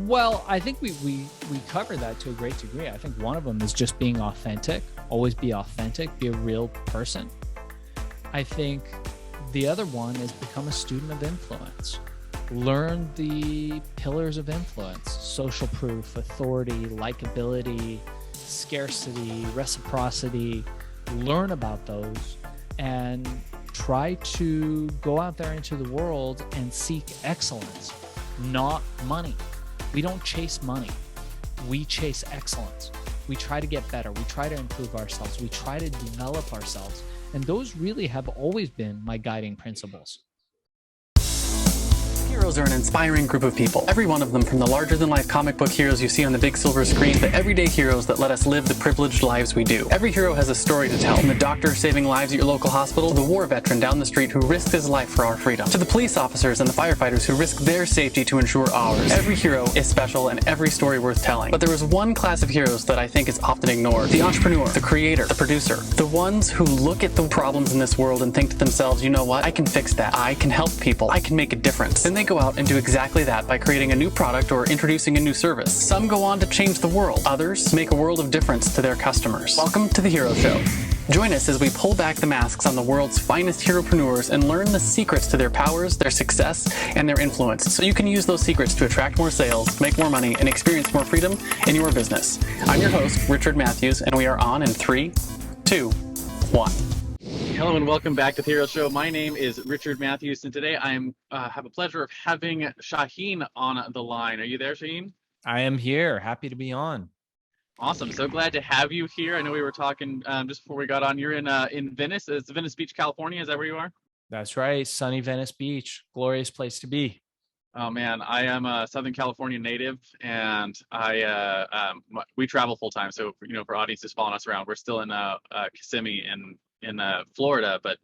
Well, I think we cover that to a great degree. I think one of them is just being authentic. Always be authentic. Be a real person. I think the other one is become a student of influence. Learn the pillars of influence: social proof, authority, likability, scarcity, reciprocity. Learn about those and try to go out there into the world and seek excellence, not money. We don't chase money. We chase excellence. We try to get better. We try to improve ourselves. We try to develop ourselves. And those really have always been my guiding principles. Heroes are an inspiring group of people. Every one of them, from the larger-than-life comic book heroes you see on the big silver screen, to everyday heroes that let us live the privileged lives we do. Every hero has a story to tell, from the doctor saving lives at your local hospital, to the war veteran down the street who risked his life for our freedom, to the police officers and the firefighters who risk their safety to ensure ours. Every hero is special and every story worth telling. But there is one class of heroes that I think is often ignored: the entrepreneur, the creator, the producer. The ones who look at the problems in this world and think to themselves, you know what, I can fix that. I can help people. I can make a difference. Then they go out and do exactly that by creating a new product or introducing a new service. Some go on to change the world. Others make a world of difference to their customers. Welcome to The Hero Show. Join us as we pull back the masks on the world's finest heropreneurs and learn the secrets to their powers, their success, and their influence, so you can use those secrets to attract more sales, make more money, and experience more freedom in your business. I'm your host, Richard Matthews, and we are on in 3, 2, 1. Hello and welcome back to The Hero Show. My name is Richard Matthews, and today I have a pleasure of having Shaahin on the line. Are you there, Shaahin? I am here. Happy to be on. Awesome. So glad to have you here. I know we were talking just before we got on. You're in Venice. It's Venice Beach, California. Is that where you are? That's right. Sunny Venice Beach. Glorious place to be. Oh man, I am a Southern California native, and we travel full time. So for audiences following us around, we're still in Kissimmee in Florida, but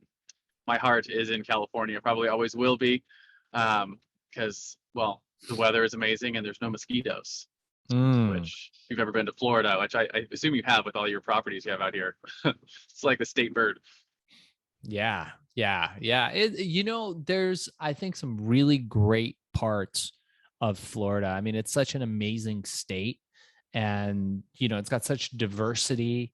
my heart is in California. Probably always will be, because the weather is amazing and there's no mosquitoes. Which, if you've ever been to Florida, which I assume you have with all your properties you have out here, it's like the state bird. Yeah. There's, I think, some really great parts of Florida. I mean, it's such an amazing state, and it's got such diversity.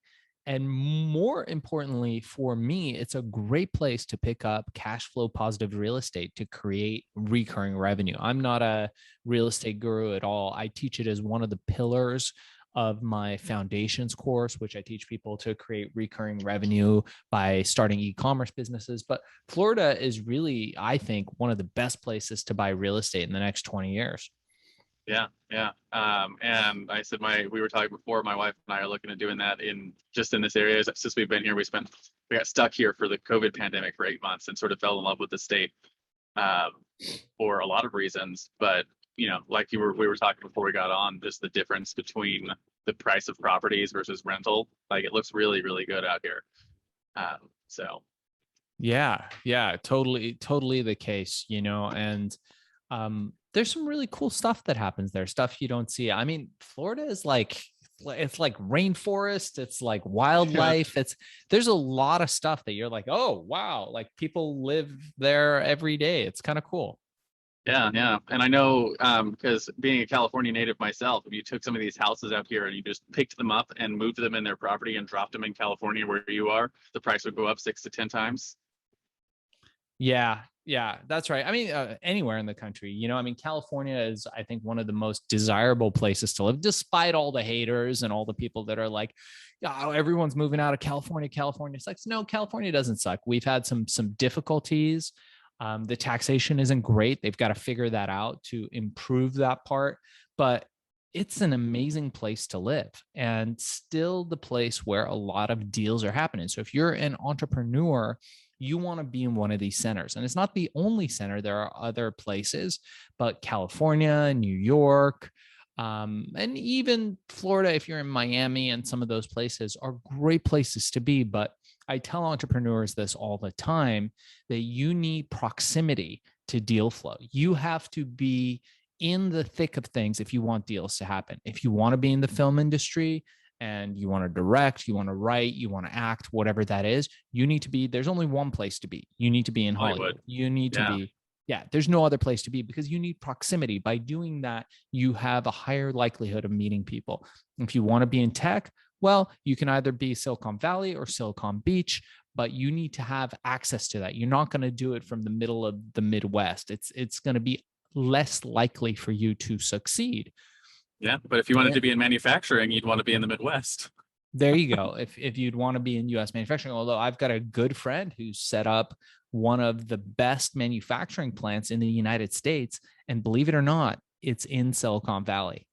And more importantly for me, it's a great place to pick up cash flow positive real estate to create recurring revenue. I'm not a real estate guru at all. I teach it as one of the pillars of my foundations course, which I teach people to create recurring revenue by starting e-commerce businesses. But Florida is really, I think, one of the best places to buy real estate in the next 20 years. Yeah. And I said we were talking before, my wife and I are looking at doing that in this area. Since we've been here, we got stuck here for the COVID pandemic for 8 months and sort of fell in love with the state for a lot of reasons. But like we were talking before we got on, just the difference between the price of properties versus rental, like it looks really, really good out here. Yeah, totally the case, and there's some really cool stuff that happens there, stuff you don't see. I mean, Florida is it's like rainforest, it's like wildlife. There's a lot of stuff that you're like, oh wow, like people live there every day. It's kind of cool. Yeah. And I know, because being a California native myself, if you took some of these houses out here and you just picked them up and moved them in their property and dropped them in California where you are, the price would go up 6 to 10 times. Yeah, that's right. I mean, anywhere in the country, I mean, California is, I think, one of the most desirable places to live, despite all the haters and all the people that are like, oh, everyone's moving out of California. California sucks. No, California doesn't suck. We've had some difficulties. The taxation isn't great. They've got to figure that out to improve that part, but it's an amazing place to live, and still the place where a lot of deals are happening. So if you're an entrepreneur, you want to be in one of these centers. And it's not the only center. There are other places, but California, New York, and even Florida, if you're in Miami and some of those places, are great places to be. But I tell entrepreneurs this all the time, that you need proximity to deal flow. You have to be in the thick of things if you want deals to happen. If you want to be in the film industry and you want to direct, you want to write, you want to act, whatever that is, you need to be, there's only one place to be. You need to be in Hollywood. You need to be Yeah, there's no other place to be because you need proximity. By doing that, you have a higher likelihood of meeting people. If you want to be in tech, well, you can either be Silicon Valley or Silicon Beach, but you need to have access to that. You're not going to do it from the middle of the Midwest. It's going to be less likely for you to succeed. Yeah, but if you wanted to be in manufacturing, you'd want to be in the Midwest. There you go. If you'd want to be in US manufacturing, although I've got a good friend who set up one of the best manufacturing plants in the United States. And believe it or not, it's in Silicon Valley.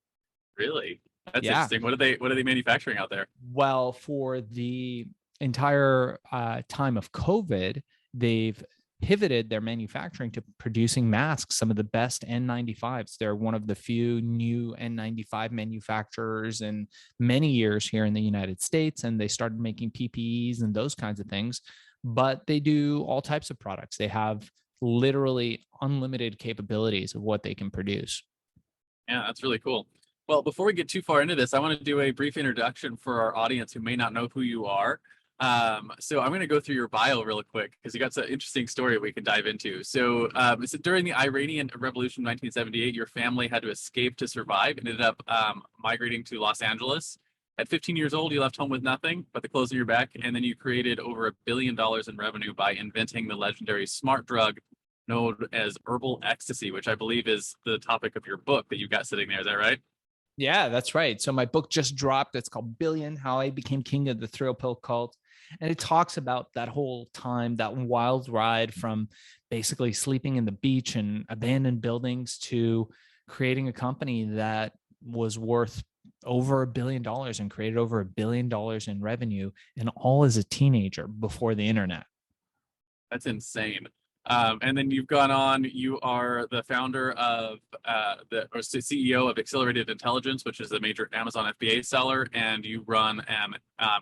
Really? That's Yeah. interesting. What are they manufacturing out there? Well, for the entire time of COVID, they've pivoted their manufacturing to producing masks, some of the best N95s. They're one of the few new N95 manufacturers in many years here in the United States. And they started making PPEs and those kinds of things, but they do all types of products. They have literally unlimited capabilities of what they can produce. Yeah, that's really cool. Well, before we get too far into this, I want to do a brief introduction for our audience who may not know who you are. So I'm going to go through your bio real quick because you got some interesting story we can dive into. So during the Iranian Revolution in 1978, your family had to escape to survive and ended up migrating to Los Angeles. At 15 years old, you left home with nothing but the clothes on your back, and then you created over $1 billion in revenue by inventing the legendary smart drug known as Herbal Ecstacy, which I believe is the topic of your book that you've got sitting there. Is that right? Yeah, that's right. So my book just dropped. It's called Billion, How I Became King of the Thrill Pill Cult. And it talks about that whole time, that wild ride from basically sleeping in the beach and abandoned buildings to creating a company that was worth over $1 billion and created over $1 billion in revenue, and all as a teenager before the internet. That's insane. And then you've gone on, you are the founder of or CEO of Accelerated Intelligence, which is a major Amazon FBA seller, and you run an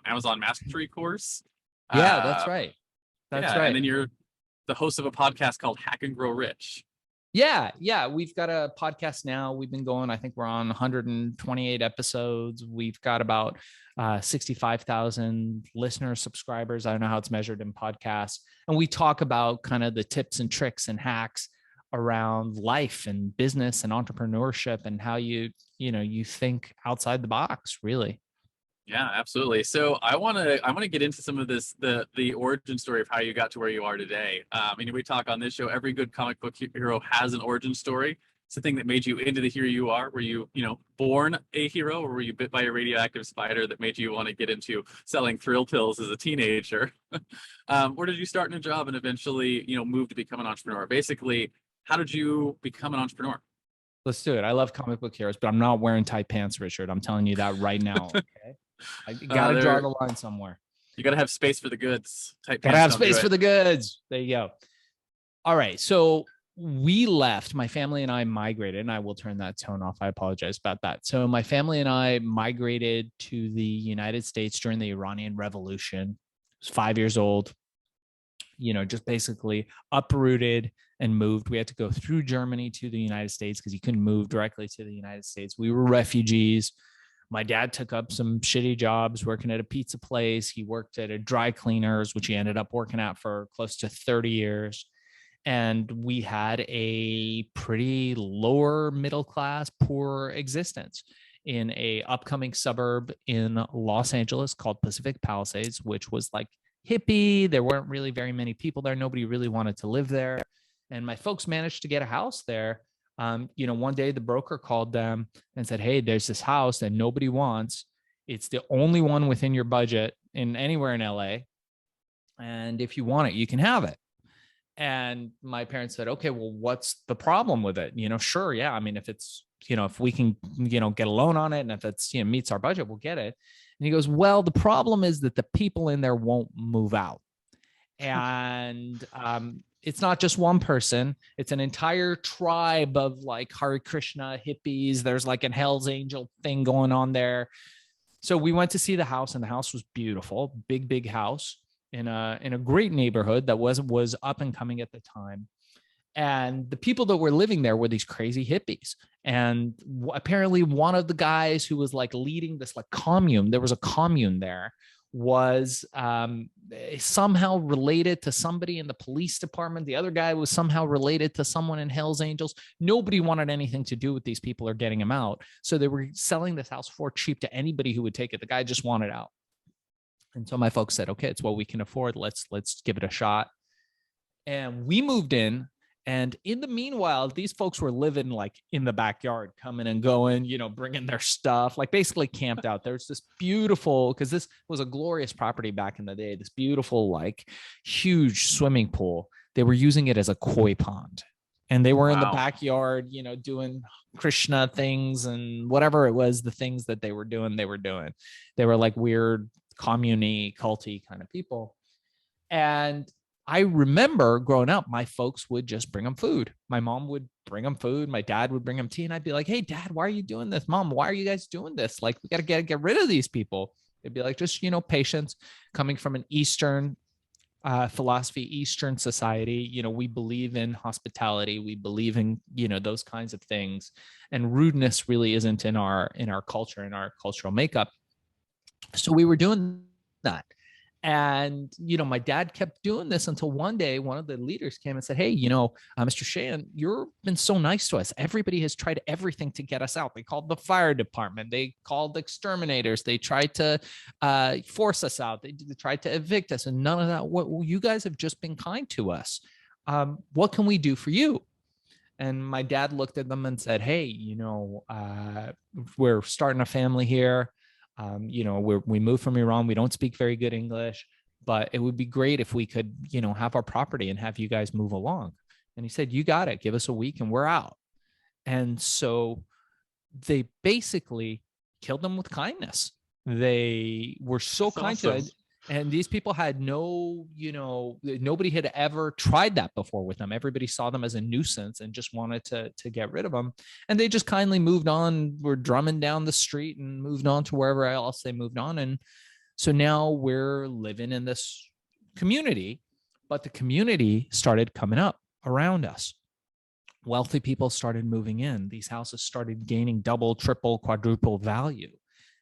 Amazon Mastery course. Yeah, that's right. That's right. And then you're the host of a podcast called Hack and Grow Rich. Yeah. We've got a podcast now. We've been going, I think we're on 128 episodes. We've got about 65,000 listeners, subscribers. I don't know how it's measured in podcasts. And we talk about kind of the tips and tricks and hacks around life and business and entrepreneurship and how you think outside the box, really. Yeah, absolutely. So I want to get into some of this, the origin story of how you got to where you are today. We talk on this show, every good comic book hero has an origin story. It's the thing that made you into the hero you are. Were you, born a hero, or were you bit by a radioactive spider that made you want to get into selling thrill pills as a teenager? Or did you start in a job and eventually, move to become an entrepreneur? Basically, how did you become an entrepreneur? Let's do it. I love comic book heroes, but I'm not wearing tight pants, Richard. I'm telling you that right now. Okay. I got to draw the line somewhere. You got to have space for the goods. Got to have space for the goods. There you go. All right. So we left, my family and I migrated, and I will turn that tone off. I apologize about that. So my family and I migrated to the United States during the Iranian Revolution. I was 5 years old, just basically uprooted and moved. We had to go through Germany to the United States because you couldn't move directly to the United States. We were refugees. My dad took up some shitty jobs working at a pizza place. He worked at a dry cleaners, which he ended up working at for close to 30 years. And we had a pretty lower middle class, poor existence in a upcoming suburb in Los Angeles called Pacific Palisades, which was like hippie. There weren't really very many people there. Nobody really wanted to live there. And my folks managed to get a house there. One day the broker called them and said, "Hey, there's this house that nobody wants. It's the only one within your budget in anywhere in LA. And if you want it, you can have it." And my parents said, "Okay, well, what's the problem with it?" Sure. Yeah. I mean, if it's, if we can, get a loan on it, and if it's, meets our budget, we'll get it. And he goes, "Well, the problem is that the people in there won't move out. And, it's not just one person. It's an entire tribe of like Hare Krishna hippies. There's like an Hell's Angel thing going on there." So we went to see the house, and the house was beautiful, big house in a great neighborhood that was up and coming at the time. And the people that were living there were these crazy hippies. And apparently one of the guys who was like leading this like commune, there was a commune there, was somehow related to somebody in the police department. The other guy was somehow related to someone in Hell's Angels. Nobody wanted anything to do with these people or getting them out. So they were selling this house for cheap to anybody who would take it. The guy just wanted out. And so my folks said, okay, it's what we can afford. Let's give it a shot. And we moved in. And in the meanwhile, these folks were living like in the backyard, coming and going, you know, bringing their stuff, like basically camped out. There's this beautiful, because this was a glorious property back in the day, this beautiful, like huge swimming pool. They were using it as a koi pond. And they were in the backyard, you know, doing Krishna things and whatever it was, the things that they were doing. They were like weird commune-y, culty kind of people. And I remember growing up, my folks would just bring them food. My mom would bring them food. My dad would bring them tea. And I'd be like, hey, Dad, why are you doing this? Mom, why are you guys doing this? Like, we got to get rid of these people. They'd be like, just, you know, patience. Coming from an Eastern philosophy, Eastern society, you know, we believe in hospitality. We believe in, you know, those kinds of things. And rudeness really isn't in our culture, in our cultural makeup. So we were doing that. And, you know, my dad kept doing this until one day, one of the leaders came and said, hey, you know, Mr. Cheyene, you've been so nice to us. Everybody has tried everything to get us out. They called the fire department. They called exterminators. They tried to force us out. They tried to evict us, and none of that. You guys have just been kind to us. What can we do for you? And my dad looked at them and said, hey, you know, we're starting a family here. You know, we moved from Iran. We don't speak very good English, but it would be great if we could, you know, have our property and have you guys move along. And he said, you got it. Give us a week and we're out. And so they basically killed them with kindness. They were so kind to it. And these people had no, you know, nobody had ever tried that before with them. Everybody saw them as a nuisance and just wanted to get rid of them. And they just kindly moved on, were drumming down the street and moved on to wherever else they moved on. And so now we're living in this community, but the community started coming up around us. Wealthy people started moving in. These houses started gaining double, triple, quadruple value.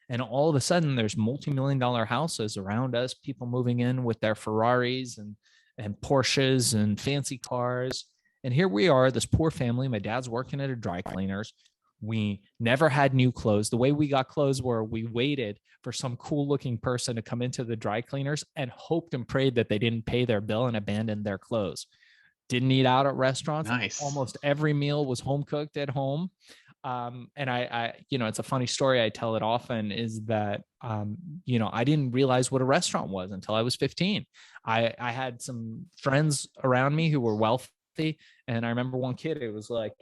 And all of a sudden, there's multi-million-dollar houses around us, people moving in with their Ferraris and Porsches and fancy cars. And here we are, this poor family. My dad's working at a dry cleaners. We never had new clothes. The way we got clothes were we waited for some cool-looking person to come into the dry cleaners and hoped and prayed that they didn't pay their bill and abandoned their clothes. Didn't eat out at restaurants. Nice. Almost every meal was home cooked at home. And I, you know, it's a funny story. I tell it often is that, you know, I didn't realize what a restaurant was until I was 15. I had some friends around me who were wealthy. And I remember one kid, it was like,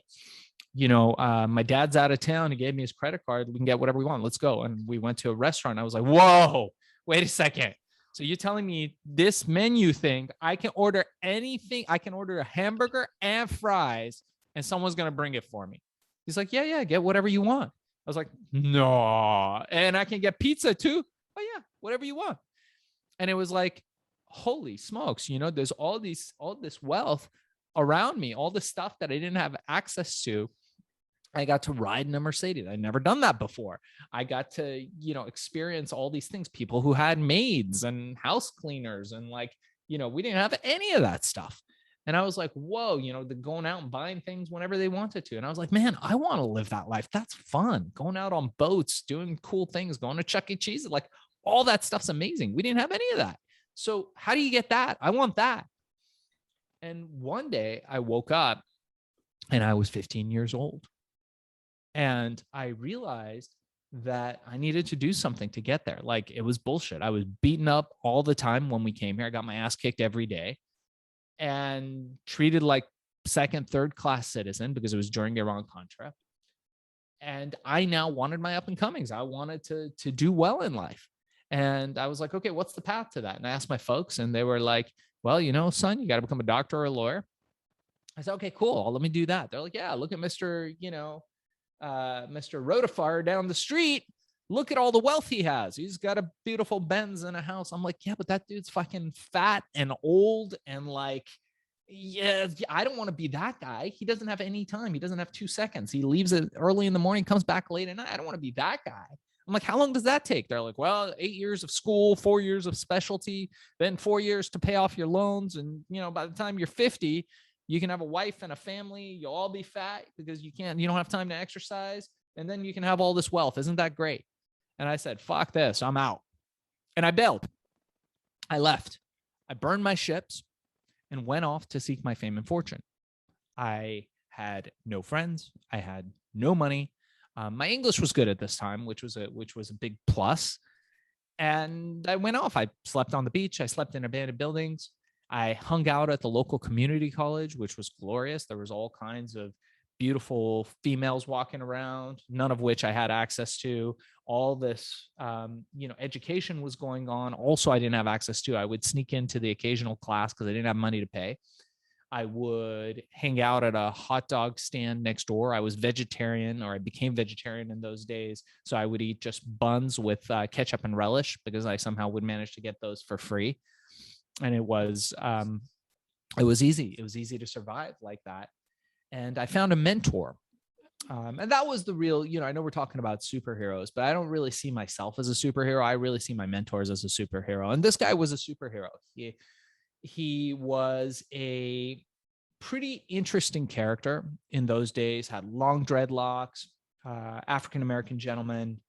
you know, my dad's out of town. He gave me his credit card. We can get whatever we want. Let's go. And we went to a restaurant. I was like, whoa, wait a second. So you're telling me this menu thing, I can order anything. I can order a hamburger and fries and someone's going to bring it for me. He's like, yeah, get whatever you want. I was like, no. And I can get pizza too. Oh yeah, whatever you want. And it was like, holy smokes, you know, there's all this wealth around me, all the stuff that I didn't have access to. I got to ride in a Mercedes. I'd never done that before. I got to, you know, experience all these things, people who had maids and house cleaners. And like, you know, we didn't have any of that stuff. And I was like, whoa, you know, they're going out and buying things whenever they wanted to. And I was like, man, I want to live that life. That's fun. Going out on boats, doing cool things, going to Chuck E. Cheese, like all that stuff's amazing. We didn't have any of that. So how do you get that? I want that. And one day I woke up and I was 15 years old. And I realized that I needed to do something to get there. Like it was bullshit. I was beaten up all the time when we came here. I got my ass kicked every day and treated like second, third class citizen because it was during Iran-Contra. And I now wanted my up and comings. I wanted to do well in life. And I was like, okay, what's the path to that? And I asked my folks and they were like, well, you know, son, you got to become a doctor or a lawyer. I said, okay, cool. Let me do that. They're like, yeah, look at Mr. Rotafire down the street. Look at all the wealth he has. He's got a beautiful Benz and a house. I'm like, yeah, but that dude's fucking fat and old. And like, yeah, I don't want to be that guy. He doesn't have any time. He doesn't have 2 seconds. He leaves it early in the morning, comes back late at night. I don't want to be that guy. I'm like, how long does that take? They're like, well, 8 years of school, 4 years of specialty, then 4 years to pay off your loans. And, you know, by the time you're 50, you can have a wife and a family. You'll all be fat because you don't have time to exercise. And then you can have all this wealth. Isn't that great? And I said, fuck this, I'm out. And I bailed. I left. I burned my ships and went off to seek my fame and fortune. I had no friends. I had no money. My English was good at this time, which was a big plus. And I went off. I slept on the beach. I slept in abandoned buildings. I hung out at the local community college, which was glorious. There was all kinds of beautiful females walking around, none of which I had access to. All this, education was going on. Also, I didn't have access to. I would sneak into the occasional class because I didn't have money to pay. I would hang out at a hot dog stand next door. I was vegetarian, or I became vegetarian in those days. So I would eat just buns with ketchup and relish because I somehow would manage to get those for free. And it was easy. It was easy to survive like that. And I found a mentor. And that was the real, I know we're talking about superheroes, but I don't really see myself as a superhero. I really see my mentors as a superhero. And this guy was a superhero. He was a pretty interesting character in those days, had long dreadlocks, African-American gentleman,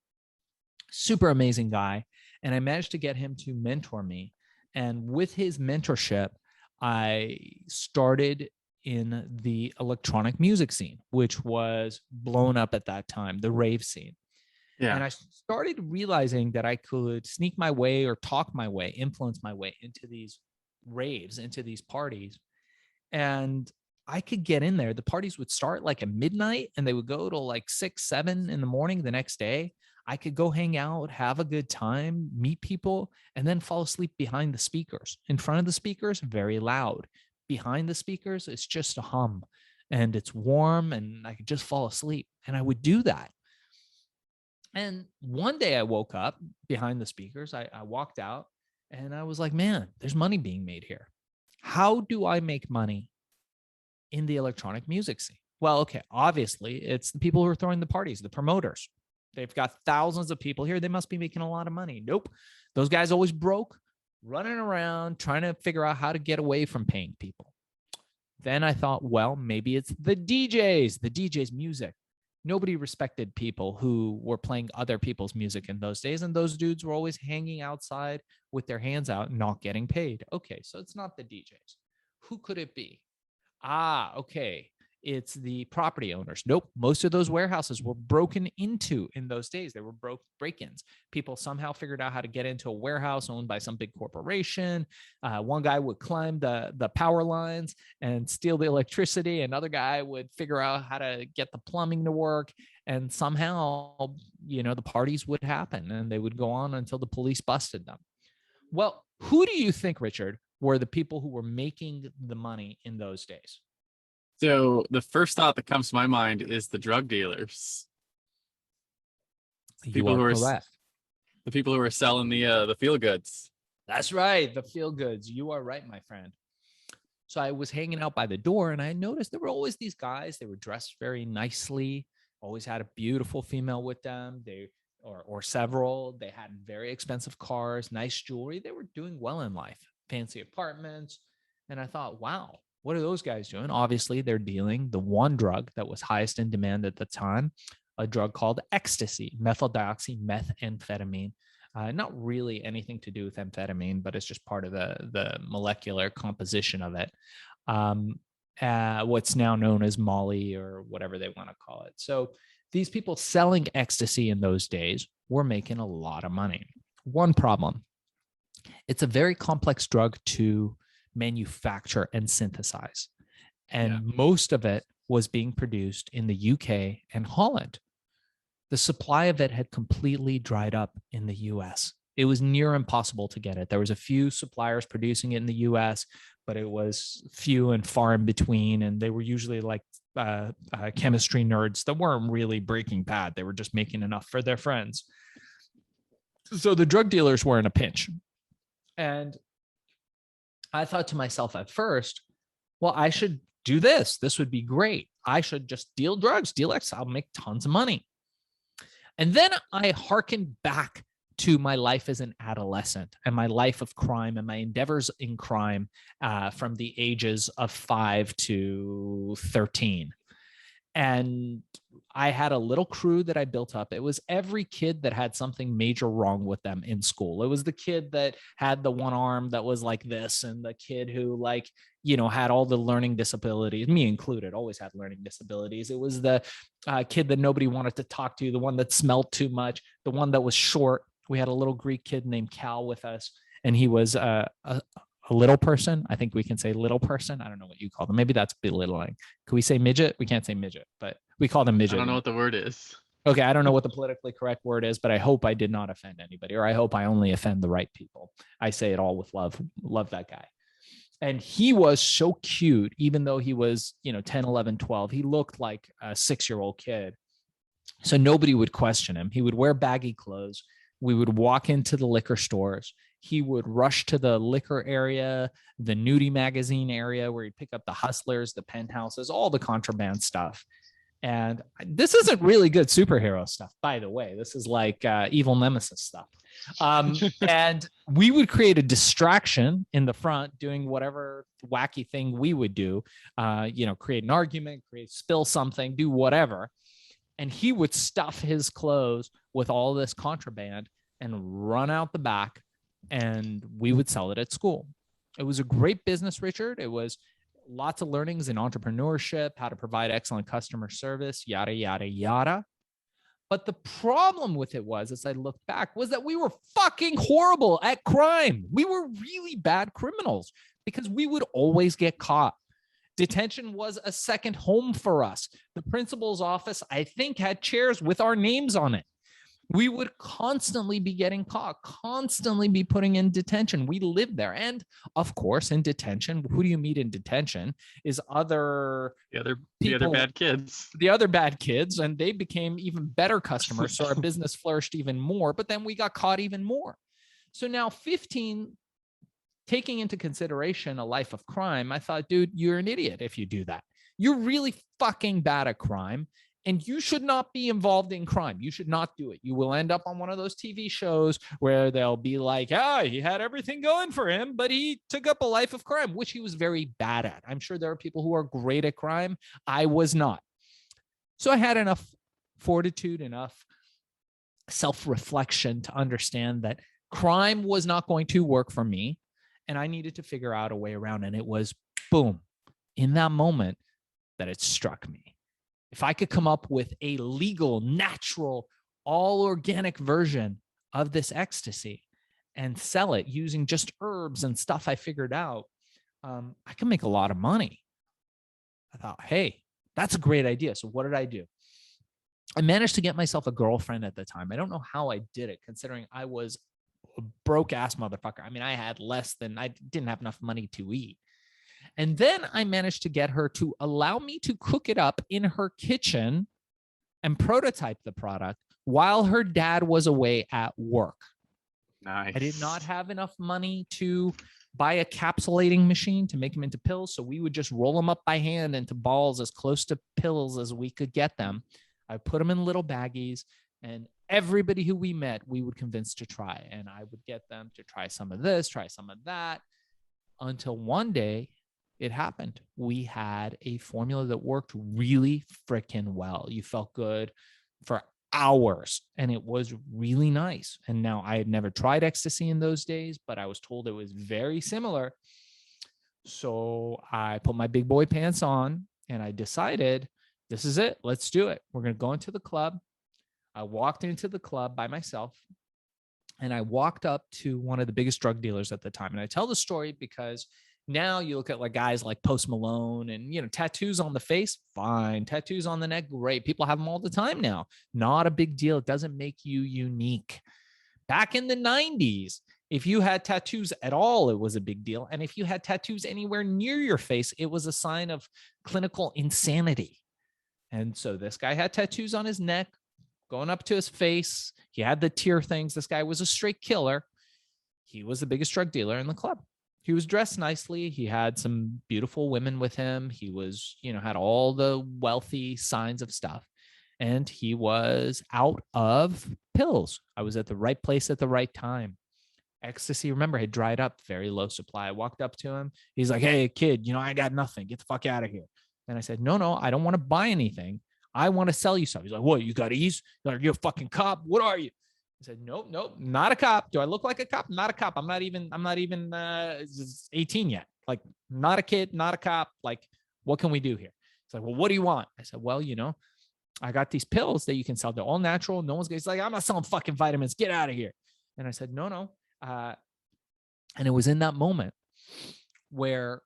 super amazing guy. And I managed to get him to mentor me. And with his mentorship, I started in the electronic music scene, which was blown up at that time, the rave scene. Yeah. And I started realizing that I could sneak my way or talk my way, influence my way into these raves, into these parties. And I could get in there. The parties would start like at midnight and they would go to like 6, 7 in the morning the next day. I could go hang out, have a good time, meet people, and then fall asleep behind the speakers. In front of the speakers, very loud. Behind the speakers, it's just a hum and it's warm and I could just fall asleep. And I would do that. And one day I woke up behind the speakers. I walked out and I was like, man, there's money being made here. How do I make money in the electronic music scene? Well, okay, obviously it's the people who are throwing the parties, the promoters. They've got thousands of people here. They must be making a lot of money. Nope. Those guys always broke, running around, trying to figure out how to get away from paying people. Then I thought, well, maybe it's the DJs' music. Nobody respected people who were playing other people's music in those days. And those dudes were always hanging outside with their hands out, not getting paid. Okay, so it's not the DJs. Who could it be? Okay. It's the property owners. Nope. Most of those warehouses were broken into in those days. They were break-ins. People somehow figured out how to get into a warehouse owned by some big corporation. One guy would climb the power lines and steal the electricity. Another guy would figure out how to get the plumbing to work. And somehow, the parties would happen and they would go on until the police busted them. Well, who do you think, Richard, were the people who were making the money in those days? So the first thought that comes to my mind is the drug dealers. You are correct. The people who are selling the feel goods. That's right, the feel goods. You are right, my friend. So I was hanging out by the door and I noticed there were always these guys. They were dressed very nicely, always had a beautiful female with them. Or several. They had very expensive cars, nice jewelry. They were doing well in life, fancy apartments. And I thought, wow, what are those guys doing? Obviously, they're dealing the one drug that was highest in demand at the time, a drug called ecstasy, methyl-dioxymethamphetamine. Not really anything to do with amphetamine, but it's just part of the molecular composition of it. What's now known as Molly or whatever they want to call it. So these people selling ecstasy in those days were making a lot of money. One problem, it's a very complex drug to manufacture and synthesize. And most of it was being produced in the UK and Holland. The supply of it had completely dried up in the US. It was near impossible to get it. There was a few suppliers producing it in the US, but it was few and far in between. And they were usually like chemistry nerds that weren't really Breaking Bad. They were just making enough for their friends. So the drug dealers were in a pinch. And I thought to myself at first, well, I should do this. This would be great. I should just deal drugs, deal X. I'll make tons of money. And then I hearkened back to my life as an adolescent and my life of crime and my endeavors in crime from the ages of 5 to 13. And I had a little crew that I built up. It was every kid that had something major wrong with them in school. It was the kid that had the one arm that was like this, and the kid who, like, you know, had all the learning disabilities, me included, always had learning disabilities. It was the kid that nobody wanted to talk to, the one that smelled too much, the one that was short. We had a little Greek kid named Cal with us, and he was a little person. I think we can say little person. I don't know what you call them. Maybe that's belittling. Can we say midget? We can't say midget, but we call them midget. I don't know what the word is. Okay, I don't know what the politically correct word is, but I hope I did not offend anybody, or I hope I only offend the right people. I say it all with love. Love that guy. And he was so cute, even though he was, 10, 11, 12. He looked like a 6-year-old kid. So nobody would question him. He would wear baggy clothes. We would walk into the liquor stores. He would rush to the liquor area, the nudie magazine area where he'd pick up the hustlers, the penthouses, all the contraband stuff. And this isn't really good superhero stuff, by the way. This is like evil nemesis stuff. And we would create a distraction in the front doing whatever wacky thing we would do, create an argument, spill something, do whatever. And he would stuff his clothes with all this contraband and run out the back, and we would sell it at school. It was a great business, Richard. It was lots of learnings in entrepreneurship, how to provide excellent customer service, yada, yada, yada. But the problem with it was, as I look back, was that we were fucking horrible at crime. We were really bad criminals because we would always get caught. Detention was a second home for us. The principal's office, I think, had chairs with our names on it. We would constantly be getting caught, constantly be putting in detention. We lived there. And of course, in detention, who do you meet in detention is the other bad kids. The other bad kids, and they became even better customers. So our business flourished even more, but then we got caught even more. So now 15, taking into consideration a life of crime, I thought, dude, you're an idiot if you do that. You're really fucking bad at crime. And you should not be involved in crime. You should not do it. You will end up on one of those TV shows where they'll be like, he had everything going for him, but he took up a life of crime, which he was very bad at. I'm sure there are people who are great at crime. I was not. So I had enough fortitude, enough self-reflection to understand that crime was not going to work for me. And I needed to figure out a way around. And it was, boom, in that moment that it struck me. If I could come up with a legal, natural, all organic version of this ecstasy and sell it using just herbs and stuff I figured out, I can make a lot of money. I thought, hey, that's a great idea. So what did I do? I managed to get myself a girlfriend at the time. I don't know how I did it, considering I was a broke ass motherfucker. I mean, I didn't have enough money to eat. And then I managed to get her to allow me to cook it up in her kitchen and prototype the product while her dad was away at work. Nice. I did not have enough money to buy a capsulating machine to make them into pills. So we would just roll them up by hand into balls as close to pills as we could get them. I put them in little baggies, and everybody who we met, we would convince to try. And I would get them to try some of this, try some of that, until one day, it happened. We had a formula that worked really freaking well. You felt good for hours, and it was really nice. And now I had never tried ecstasy in those days, but I was told it was very similar. So I put my big boy pants on and I decided, this is it. Let's do it. We're going to go into the club. I walked into the club by myself, and I walked up to one of the biggest drug dealers at the time. And I tell the story because now you look at like guys like Post Malone and, tattoos on the face, fine. Tattoos on the neck, great. People have them all the time now. Not a big deal. It doesn't make you unique. Back in the 90s, if you had tattoos at all, it was a big deal. And if you had tattoos anywhere near your face, it was a sign of clinical insanity. And so this guy had tattoos on his neck, going up to his face. He had the tear things. This guy was a straight killer. He was the biggest drug dealer in the club. He was dressed nicely. He had some beautiful women with him. He was, had all the wealthy signs of stuff. and he was out of pills. I was at the right place at the right time. Ecstasy, remember, had dried up, very low supply. I walked up to him. He's like, hey, kid, I got nothing. Get the fuck out of here. And I said, no, I don't want to buy anything. I want to sell you something. He's like, what, you got ease? You're a fucking cop. What are you? I said, nope, not a cop. Do I look like a cop? Not a cop. I'm not even 18 yet. Like, not a kid, not a cop. Like, what can we do here? He's like, well, what do you want? I said, well, I got these pills that you can sell. They're all natural. No one's going to, he's like, I'm not selling fucking vitamins. Get out of here. And I said, no. And it was in that moment where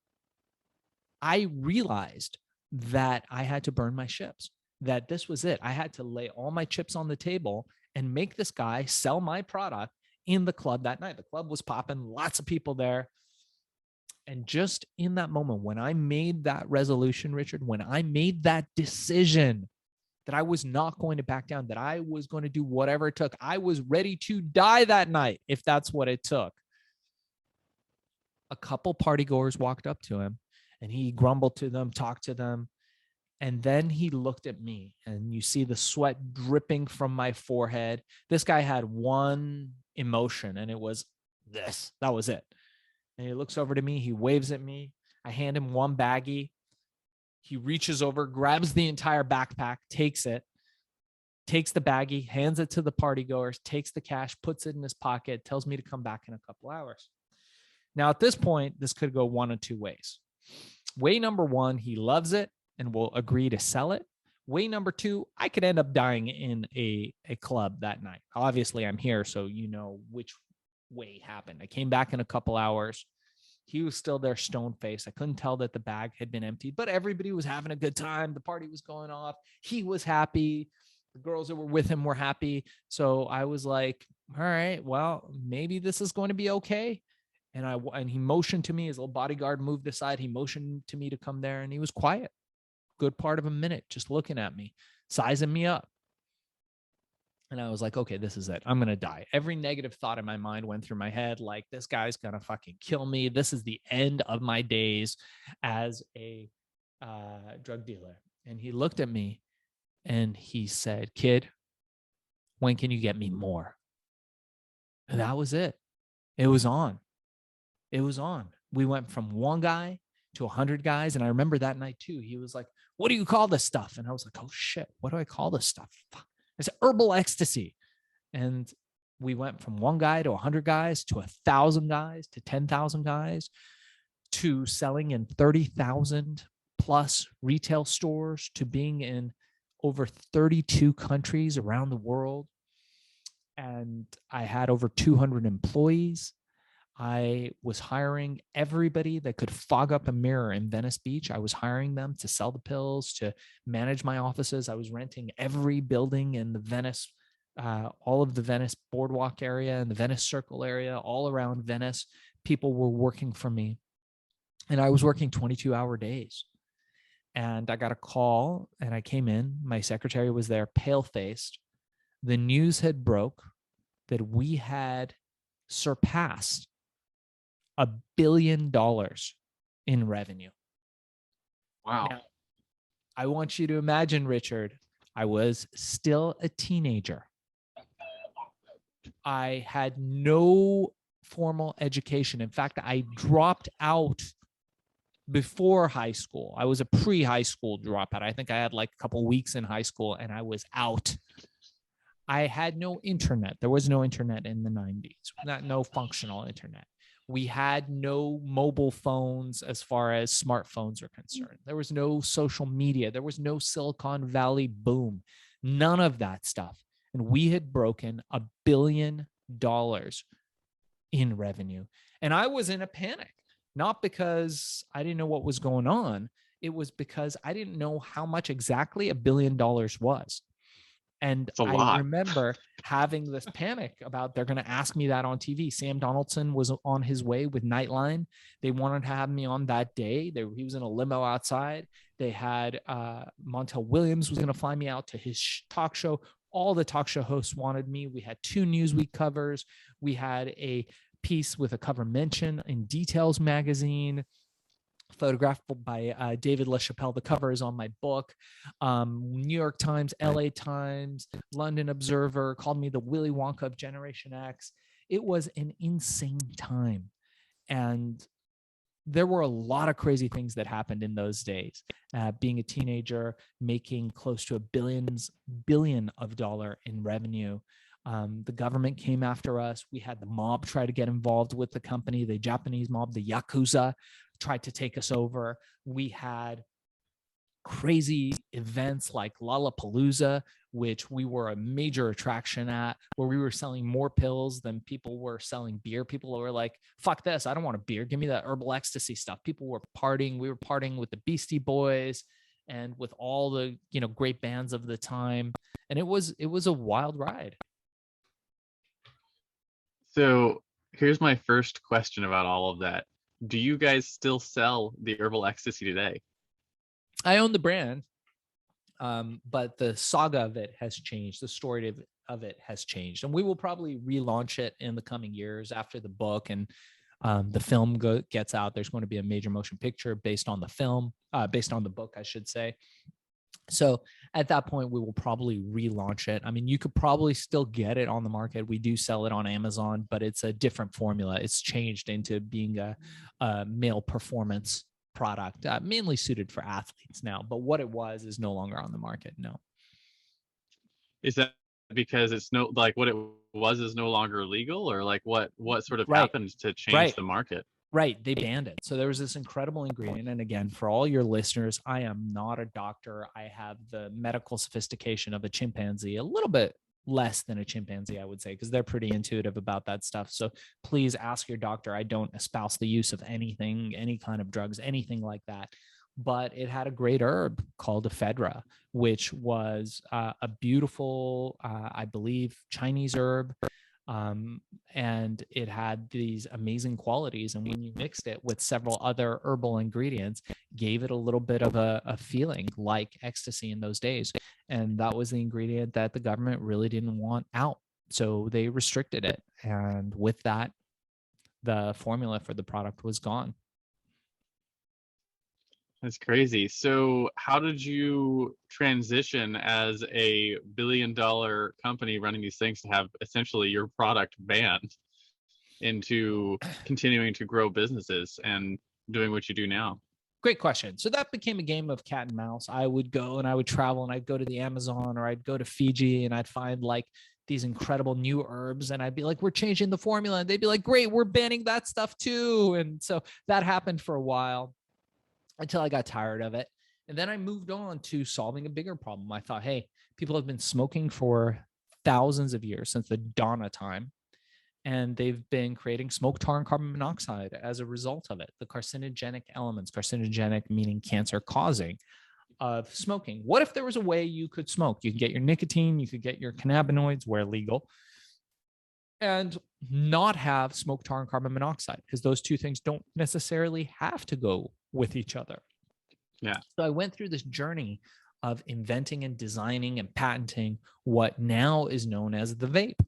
I realized that I had to burn my ships, that this was it. I had to lay all my chips on the table and make this guy sell my product in the club that night. The club was popping, lots of people there. And just in that moment, when I made that resolution, Richard, when I made that decision that I was not going to back down, that I was going to do whatever it took, I was ready to die that night if that's what it took. A couple partygoers walked up to him and he grumbled to them, talked to them. And then he looked at me and you see the sweat dripping from my forehead. This guy had one emotion and it was this. That was it. And he looks over to me. He waves at me. I hand him one baggie. He reaches over, grabs the entire backpack, takes it, takes the baggie, hands it to the partygoers, takes the cash, puts it in his pocket, tells me to come back in a couple hours. Now, at this point, this could go one of two ways. Way number one, he loves it and will agree to sell it. Way number two, I could end up dying in a club that night. Obviously, I'm here, so you know which way happened. I came back in a couple hours. He was still there, stone-faced. I couldn't tell that the bag had been emptied, but everybody was having a good time. The party was going off. He was happy. The girls that were with him were happy. So I was like, all right, well, maybe this is going to be okay. And he motioned to me. His little bodyguard moved aside. He motioned to me to come there, and he was quiet. Good part of a minute, just looking at me, sizing me up. And I was like, okay, this is it. I'm going to die. Every negative thought in my mind went through my head. Like, this guy's going to fucking kill me. This is the end of my days as a drug dealer. And he looked at me and he said, kid, when can you get me more? And that was it. It was on. It was on. We went from one guy to 100 guys. And I remember that night too, he was like, what do you call this stuff? And I was like, oh shit, what do I call this stuff? Fuck. It's Herbal Ecstacy. And we went from one guy to 100 guys to 1,000 guys to 10,000 guys to selling in 30,000 plus retail stores to being in over 32 countries around the world. And I had over 200 employees. I was hiring everybody that could fog up a mirror in Venice Beach. I was hiring them to sell the pills, to manage my offices. I was renting every building in the Venice, all of the Venice boardwalk area and the Venice Circle area, all around Venice. People were working for me. And I was working 22-hour days. And I got a call and I came in. My secretary was there, pale-faced. The news had broke that we had surpassed $1 billion in revenue. Wow. Now, I want you to imagine, Richard, I was still a teenager. I had no formal education. In fact, I dropped out before high school. I was a pre-high school dropout. I think I had like a couple weeks in high school and I was out. I had no internet. There was no internet in the 90s, no functional internet. We had no mobile phones as far as smartphones are concerned. There was no social media. There was no Silicon Valley boom. None of that stuff. And we had broken $1 billion in revenue. And I was in a panic, not because I didn't know what was going on. It was because I didn't know how much exactly $1 billion was. And I remember having this panic about they're going to ask me that on TV. Sam Donaldson was on his way with Nightline. They wanted to have me on that day. He was in a limo outside. They had Montel Williams was going to fly me out to his talk show. All the talk show hosts wanted me. We had 2 Newsweek covers. We had a piece with a cover mention in Details magazine. photographed by David LaChapelle. The cover is on my book. New York Times, LA Times, London Observer called me the Willy Wonka of Generation X. It was an insane time. And there were a lot of crazy things that happened in those days. Being a teenager, making close to $1 billion in revenue. The government came after us. We had the mob try to get involved with the company. The Japanese mob, the Yakuza, tried to take us over. We had crazy events like Lollapalooza, which we were a major attraction at, where we were selling more pills than people were selling beer. People were like, fuck this, I don't want a beer, give me that Herbal Ecstacy stuff. People were partying. We were partying with the Beastie Boys and with all the, you know, great bands of the time. And it was a wild ride. So here's my first question about all of that. Do you guys still sell the Herbal Ecstasy today? I own the brand, but the saga of it has changed. The story of it has changed, and we will probably relaunch it in the coming years after the book and the film gets out. There's going to be a major motion picture based on the film, based on the book, I should say. So at that point, we will probably relaunch it. I mean, you could probably still get it on the market. We do sell it on Amazon, but it's a different formula. It's changed into being a male performance product, mainly suited for athletes now. But what it was is no longer on the market. No. Is that because it's no, like what it was is no longer legal, or like what sort of happened to change the market? Right. They banned it. So there was this incredible ingredient. And again, for all your listeners, I am not a doctor. I have the medical sophistication of a chimpanzee, a little bit less than a chimpanzee, I would say, because they're pretty intuitive about that stuff. So please ask your doctor. I don't espouse the use of anything, any kind of drugs, anything like that. But it had a great herb called ephedra, which was a beautiful, I believe, Chinese herb. And it had these amazing qualities. And when you mixed it with several other herbal ingredients, gave it a little bit of a feeling like ecstasy in those days. And that was the ingredient that the government really didn't want out. So they restricted it. And with that, the formula for the product was gone. That's crazy. So how did you transition as a billion-dollar company running these things to have essentially your product banned into continuing to grow businesses and doing what you do now? Great question. So that became a game of cat and mouse. I would go and I would travel and I'd go to the Amazon or I'd go to Fiji and I'd find like these incredible new herbs. And I'd be like, we're changing the formula. And they'd be like, great, we're banning that stuff too. And so that happened for a while until I got tired of it. And then I moved on to solving a bigger problem. I thought, hey, people have been smoking for thousands of years, since the dawn of time. And they've been creating smoke, tar, and carbon monoxide as a result of it. The carcinogenic elements, carcinogenic meaning cancer causing, of smoking. What if there was a way you could smoke? You could get your nicotine, you could get your cannabinoids where legal, and not have smoke, tar, and carbon monoxide, because those two things don't necessarily have to go with each other. Yeah. So I went through this journey of inventing and designing and patenting what now is known as the vape,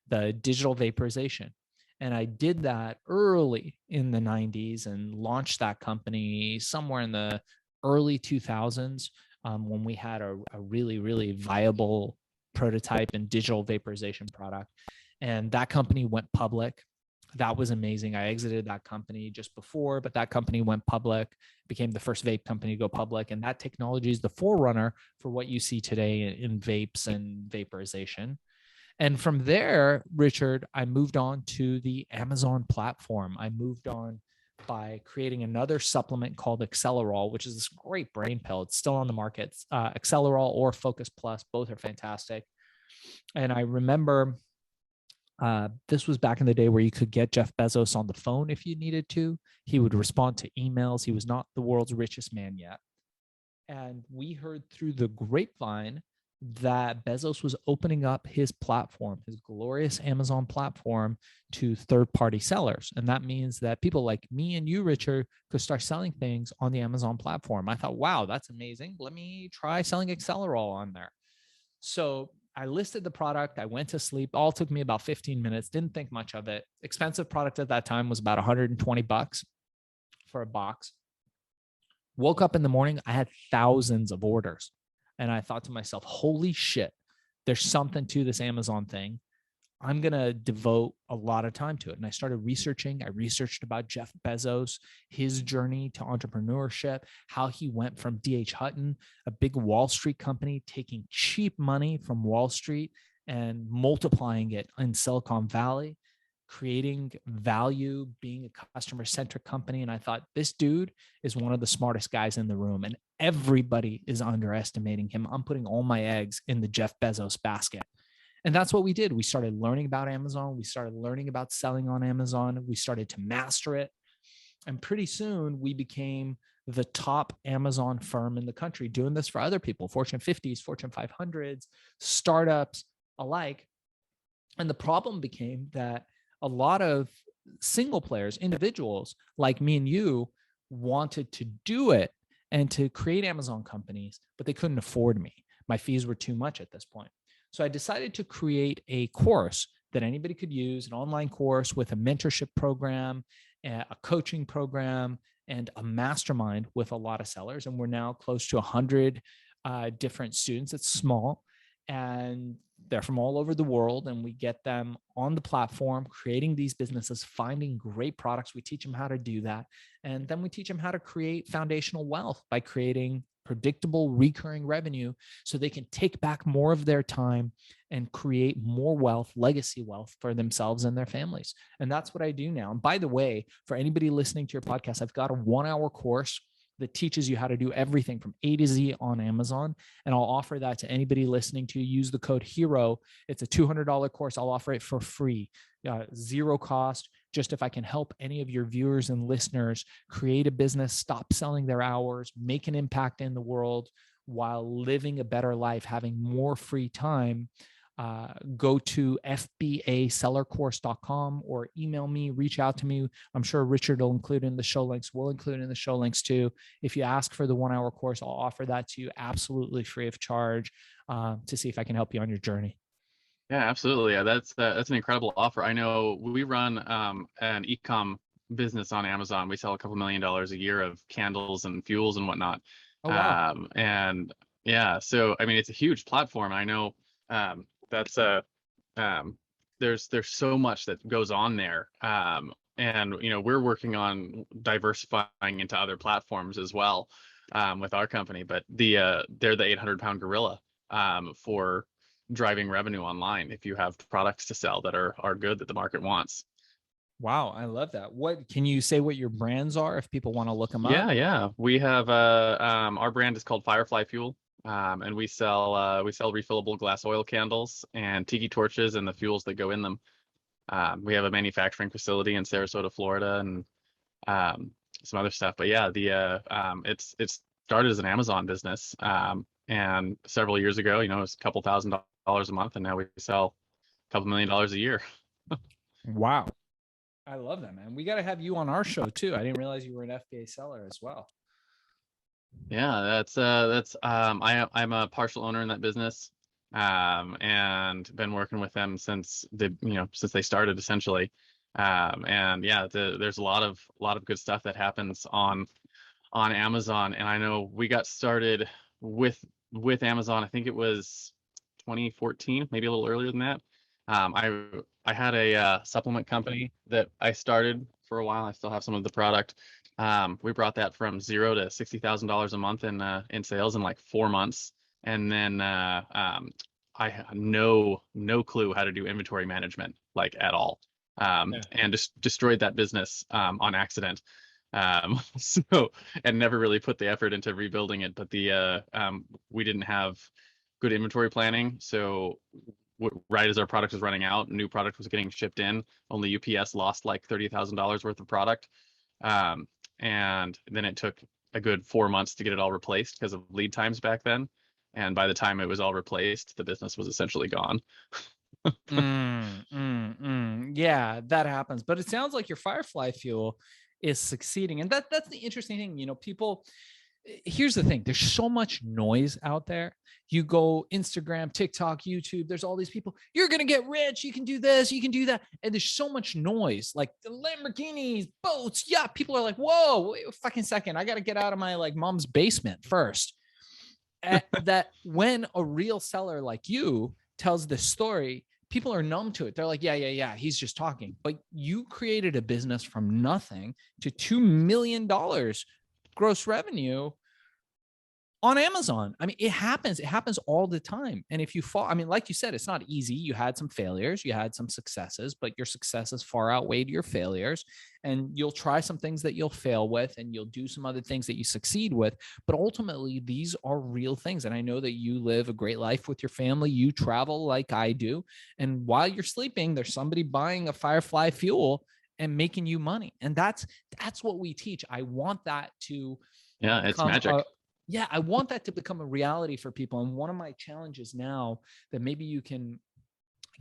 the digital vaporization. And I did that early in the 90s and launched that company somewhere in the early 2000s, when we had a really, really viable prototype and digital vaporization product. And that company went public. That was amazing. I exited that company just before, but that company went public, became the first vape company to go public. And that technology is the forerunner for what you see today in vapes and vaporization. And from there, Richard, I moved on to the Amazon platform. I moved on by creating another supplement called Accelerol, which is this great brain pill. It's still on the market. Accelerol or Focus Plus, both are fantastic. And I remember this was back in the day where you could get Jeff Bezos on the phone if you needed to. He would respond to emails. He was not the world's richest man yet. And we heard through the grapevine that Bezos was opening up his platform, his glorious Amazon platform, to third-party sellers. And that means that people like me and you, Richard, could start selling things on the Amazon platform. I thought, wow, that's amazing. Let me try selling Accelerol on there. So I listed the product. I went to sleep. All took me about 15 minutes. Didn't think much of it. Expensive product at that time was about $120 for a box. Woke up in the morning, I had thousands of orders. And I thought to myself, holy shit, there's something to this Amazon thing. I'm going to devote a lot of time to it. And I started researching. I researched about Jeff Bezos, his journey to entrepreneurship, how he went from D.H. Hutton, a big Wall Street company, taking cheap money from Wall Street and multiplying it in Silicon Valley, creating value, being a customer-centric company. And I thought, this dude is one of the smartest guys in the room, and everybody is underestimating him. I'm putting all my eggs in the Jeff Bezos basket. And that's what we did. We started learning about Amazon. We started learning about selling on Amazon. We started to master it. And pretty soon we became the top Amazon firm in the country, doing this for other people, Fortune 50s, Fortune 500s, startups alike. And the problem became that a lot of single players, individuals like me and you, wanted to do it and to create Amazon companies, but they couldn't afford me. My fees were too much at this point. So I decided to create a course that anybody could use, an online course with a mentorship program, a coaching program, and a mastermind with a lot of sellers. And we're now close to 100 different students. It's small, and they're from all over the world. And we get them on the platform, creating these businesses, finding great products. We teach them how to do that. And then we teach them how to create foundational wealth by creating predictable recurring revenue so they can take back more of their time and create more wealth, legacy wealth for themselves and their families. And that's what I do now. And by the way, for anybody listening to your podcast, I've got a 1-hour course that teaches you how to do everything from A to Z on Amazon. And I'll offer that to anybody listening to use the code HERO. It's a $200 course. I'll offer it for free, zero cost. Just if I can help any of your viewers and listeners create a business, stop selling their hours, make an impact in the world while living a better life, having more free time, go to fbasellercourse.com or email me, reach out to me. I'm sure Richard will include in the show links. We'll include in the show links too. If you ask for the 1-hour course, I'll offer that to you absolutely free of charge to see if I can help you on your journey. Yeah, absolutely. Yeah, that's an incredible offer. I know we run an e-com business on Amazon. We sell a couple $1 million a year of candles and fuels and whatnot. Oh, wow. And yeah, so I mean, it's a huge platform. I know that's there's so much that goes on there. And you know, we're working on diversifying into other platforms as well with our company. But they're the 800-pound gorilla for driving revenue online if you have products to sell that are good that the market wants. Wow, I love that. What can you say what your brands are if people want to look them up? Yeah. We have our brand is called Firefly Fuel. And we sell refillable glass oil candles and tiki torches and the fuels that go in them. We have a manufacturing facility in Sarasota, Florida, and some other stuff. But yeah, it's started as an Amazon business, and several years ago, you know, it was a couple $1,000s a month, and now we sell a couple $1 million a year. Wow, I love that, man. We got to have you on our show too. I didn't realize you were an FBA seller as well. Yeah, I'm a partial owner in that business, and been working with them since they started essentially. And yeah, there's a lot of good stuff that happens on Amazon. And I know we got started with Amazon. I think it was 2014, maybe a little earlier than that. I had a supplement company that I started for a while. I still have some of the product. We brought that from $0 to $60,000 a month in sales in like 4 months, and then I had no clue how to do inventory management like at all, and just destroyed that business on accident. So and never really put the effort into rebuilding it. But we didn't have good inventory planning, so right as our product was running out, new product was getting shipped in. Only UPS lost like $30,000 worth of product. And then it took a good 4 months to get it all replaced because of lead times back then. And by the time it was all replaced, the business was essentially gone. Yeah, that happens. But it sounds like your Firefly Fuel is succeeding. And that's the interesting thing. You know, people, here's the thing. There's so much noise out there. You go Instagram, TikTok, YouTube, there's all these people. You're going to get rich. You can do this. You can do that. And there's so much noise, like the Lamborghinis, boats. Yeah. People are like, whoa, wait a fucking second. I got to get out of my like mom's basement first. That when a real seller like you tells this story, people are numb to it. They're like, yeah. He's just talking. But you created a business from nothing to $2 million gross revenue on Amazon. I mean, it happens all the time. And if you fall, I mean, like you said, it's not easy. You had some failures, you had some successes, but your successes far outweighed your failures. And you'll try some things that you'll fail with, and you'll do some other things that you succeed with. But ultimately, these are real things. And I know that you live a great life with your family. You travel like I do. And while you're sleeping, there's somebody buying a Firefly fuel and making you money. And that's what we teach. I want that to it's magic. I want that to become a reality for people. And one of my challenges now, that maybe you can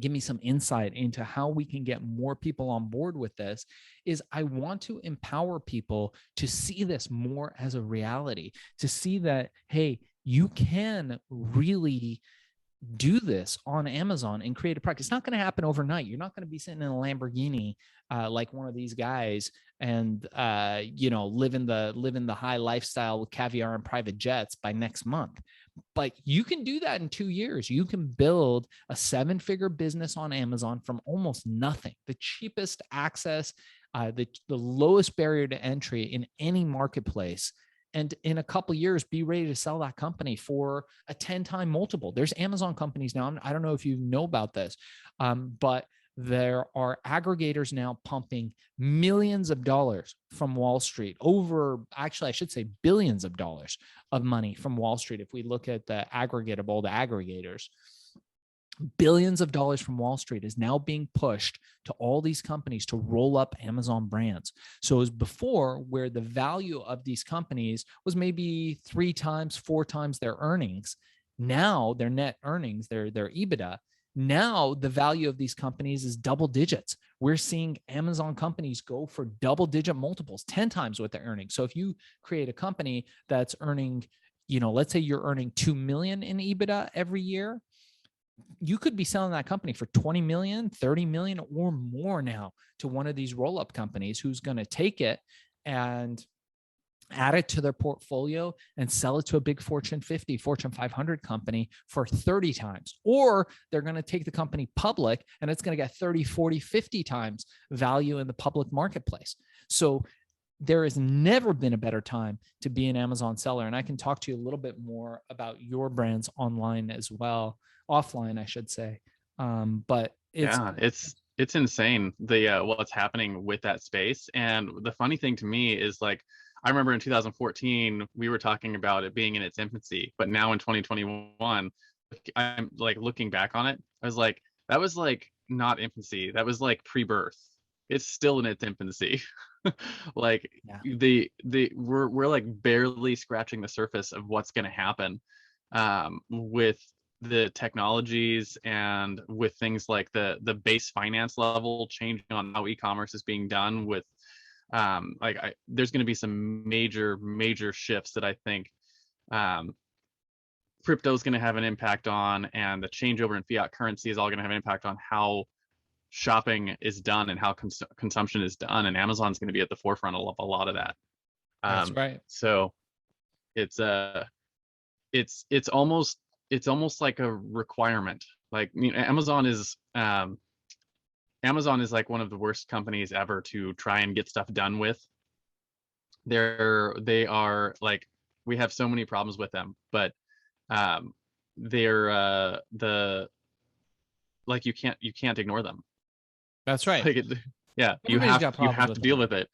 give me some insight into how we can get more people on board with this, is I want to empower people to see this more as a reality, to see that, hey, you can really do this on Amazon and create a product. It's not going to happen overnight. You're not going to be sitting in a Lamborghini like one of these guys and living the high lifestyle with caviar and private jets by next month. But you can do that in 2 years. You can build a 7-figure business on Amazon from almost nothing. The cheapest access, the lowest barrier to entry in any marketplace. And in a couple of years, be ready to sell that company for a 10-time multiple. There's Amazon companies now. I don't know if you know about this, but there are aggregators now pumping millions of dollars from Wall Street, I should say billions of dollars of money from Wall Street. If we look at the aggregate of all the aggregators, billions of dollars from Wall Street is now being pushed to all these companies to roll up Amazon brands. So as before, where the value of these companies was maybe 3 times, 4 times their earnings, now their net earnings, their EBITDA, now the value of these companies is double digits. We're seeing Amazon companies go for double digit multiples, 10 times what they're earning. So if you create a company that's earning, let's say you're earning 2 million in EBITDA every year, you could be selling that company for 20 million, 30 million or more now to one of these roll-up companies who's going to take it and add it to their portfolio and sell it to a big Fortune 50, Fortune 500 company for 30 times. Or they're going to take the company public and it's going to get 30, 40, 50 times value in the public marketplace. So there has never been a better time to be an Amazon seller. And I can talk to you a little bit more about your brands online as well. Offline, I should say. But it's insane what's happening with that space. And the funny thing to me is, like, I remember in 2014 we were talking about it being in its infancy, but now in 2021, I'm like looking back on it, I was like, that was like not infancy, that was like pre-birth. It's still in its infancy. Like we're like barely scratching the surface of what's going to happen with the technologies and with things like the base finance level changing on how e-commerce is being done with there's going to be some major shifts that I think crypto is going to have an impact on, and the changeover in fiat currency is all going to have an impact on how shopping is done and how consumption is done, and Amazon's going to be at the forefront of a lot of that. That's right. So it's almost like a requirement. Like, Amazon is like one of the worst companies ever to try and get stuff done with. They are like, we have so many problems with them, but they're like, you can't ignore them. That's right. Like you have to deal with it.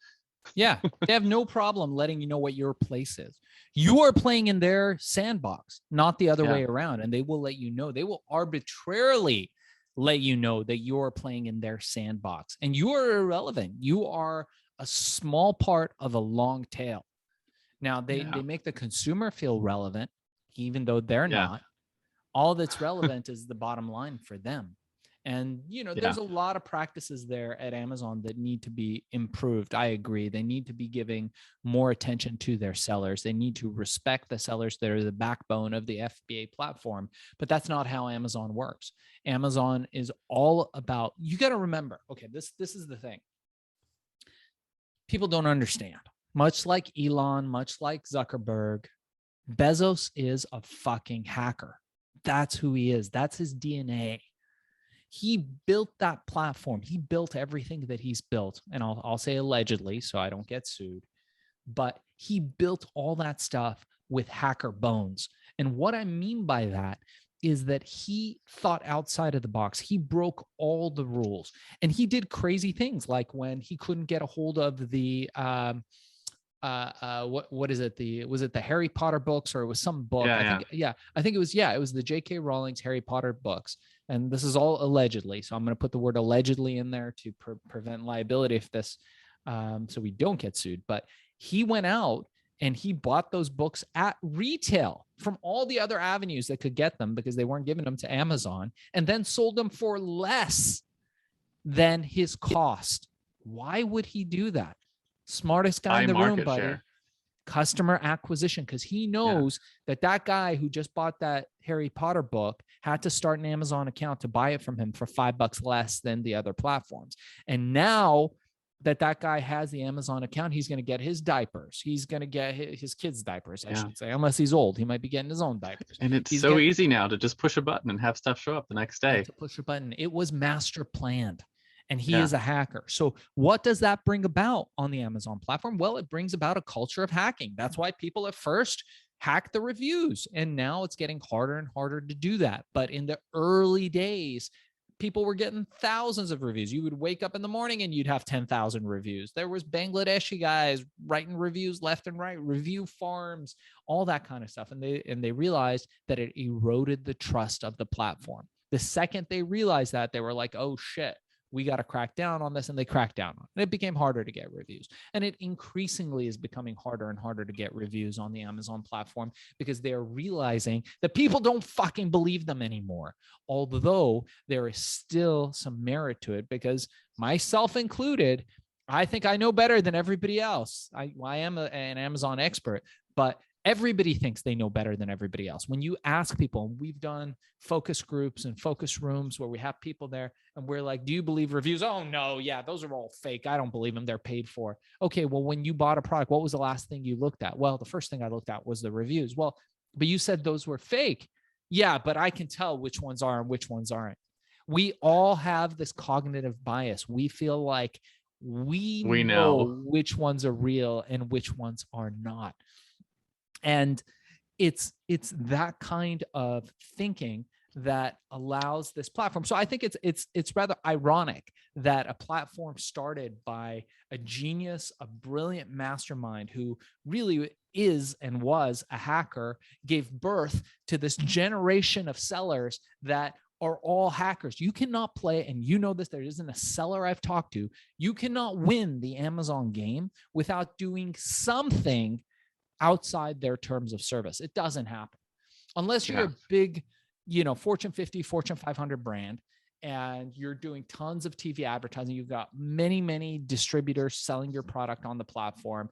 Yeah, they have no problem letting you know what your place is. You are playing in their sandbox, not the other way around, and they will let you know. They will arbitrarily let you know that you're playing in their sandbox, and you are irrelevant. You are a small part of a long tail. Now, they make the consumer feel relevant, even though they're not. All that's relevant is the bottom line for them. And, Yeah. there's a lot of practices there at Amazon that need to be improved. I agree. They need to be giving more attention to their sellers. They need to respect the sellers that are the backbone of the FBA platform. But that's not how Amazon works. Amazon is all about, you got to remember, okay, this is the thing. People don't understand. Much like Elon, much like Zuckerberg, Bezos is a fucking hacker. That's who he is. That's his DNA. He built that platform. He built everything that he's built. And I'll say allegedly, so I don't get sued, but he built all that stuff with hacker bones. And what I mean by that is that he thought outside of the box. He broke all the rules, and he did crazy things, like when he couldn't get a hold of the, what is it? Was it the Harry Potter books, or it was some book? I think it was the J.K. Rowling's Harry Potter books. And this is all allegedly. So I'm going to put the word allegedly in there to prevent liability if this, so we don't get sued. But he went out and he bought those books at retail from all the other avenues that could get them, because they weren't giving them to Amazon, and then sold them for less than his cost. Why would he do that? Smartest guy in the room, buddy. Share. Customer acquisition, because he knows that guy who just bought that Harry Potter book had to start an Amazon account to buy it from him for $5 less than the other platforms. And now that guy has the Amazon account, he's going to get his diapers. He's going to get his kids' diapers, I should say, unless he's old. He might be getting his own diapers. And it's so easy now to just push a button and have stuff show up the next day. To push a button. It was master planned. And he is a hacker. So what does that bring about on the Amazon platform? Well, it brings about a culture of hacking. That's why people at first hacked the reviews. And now it's getting harder and harder to do that. But in the early days, people were getting thousands of reviews. You would wake up in the morning and you'd have 10,000 reviews. There was Bangladeshi guys writing reviews left and right, review farms, all that kind of stuff. And they realized that it eroded the trust of the platform. The second they realized that, they were like, oh shit, we got to crack down on this. And they cracked down on it. And it became harder to get reviews. And it increasingly is becoming harder and harder to get reviews on the Amazon platform, because they're realizing that people don't fucking believe them anymore. Although there is still some merit to it, because myself included, I think I know better than everybody else. I am an Amazon expert, but everybody thinks they know better than everybody else. When you ask people, and we've done focus groups and focus rooms where we have people there and we're like, do you believe reviews? Oh no, yeah, those are all fake. I don't believe them. They're paid for. Okay, well, when you bought a product, what was the last thing you looked at? Well, the first thing I looked at was the reviews. Well, but you said those were fake. Yeah, but I can tell which ones are and which ones aren't. We all have this cognitive bias. We feel like we know which ones are real and which ones are not. And it's that kind of thinking that allows this platform. So I think it's rather ironic that a platform started by a genius, a brilliant mastermind who really is and was a hacker, gave birth to this generation of sellers that are all hackers. You cannot play, and you know this, there isn't a seller I've talked to, you cannot win the Amazon game without doing something outside their terms of service. It doesn't happen unless you're a big, Fortune 50, Fortune 500 brand, and you're doing tons of TV advertising. You've got many, many distributors selling your product on the platform,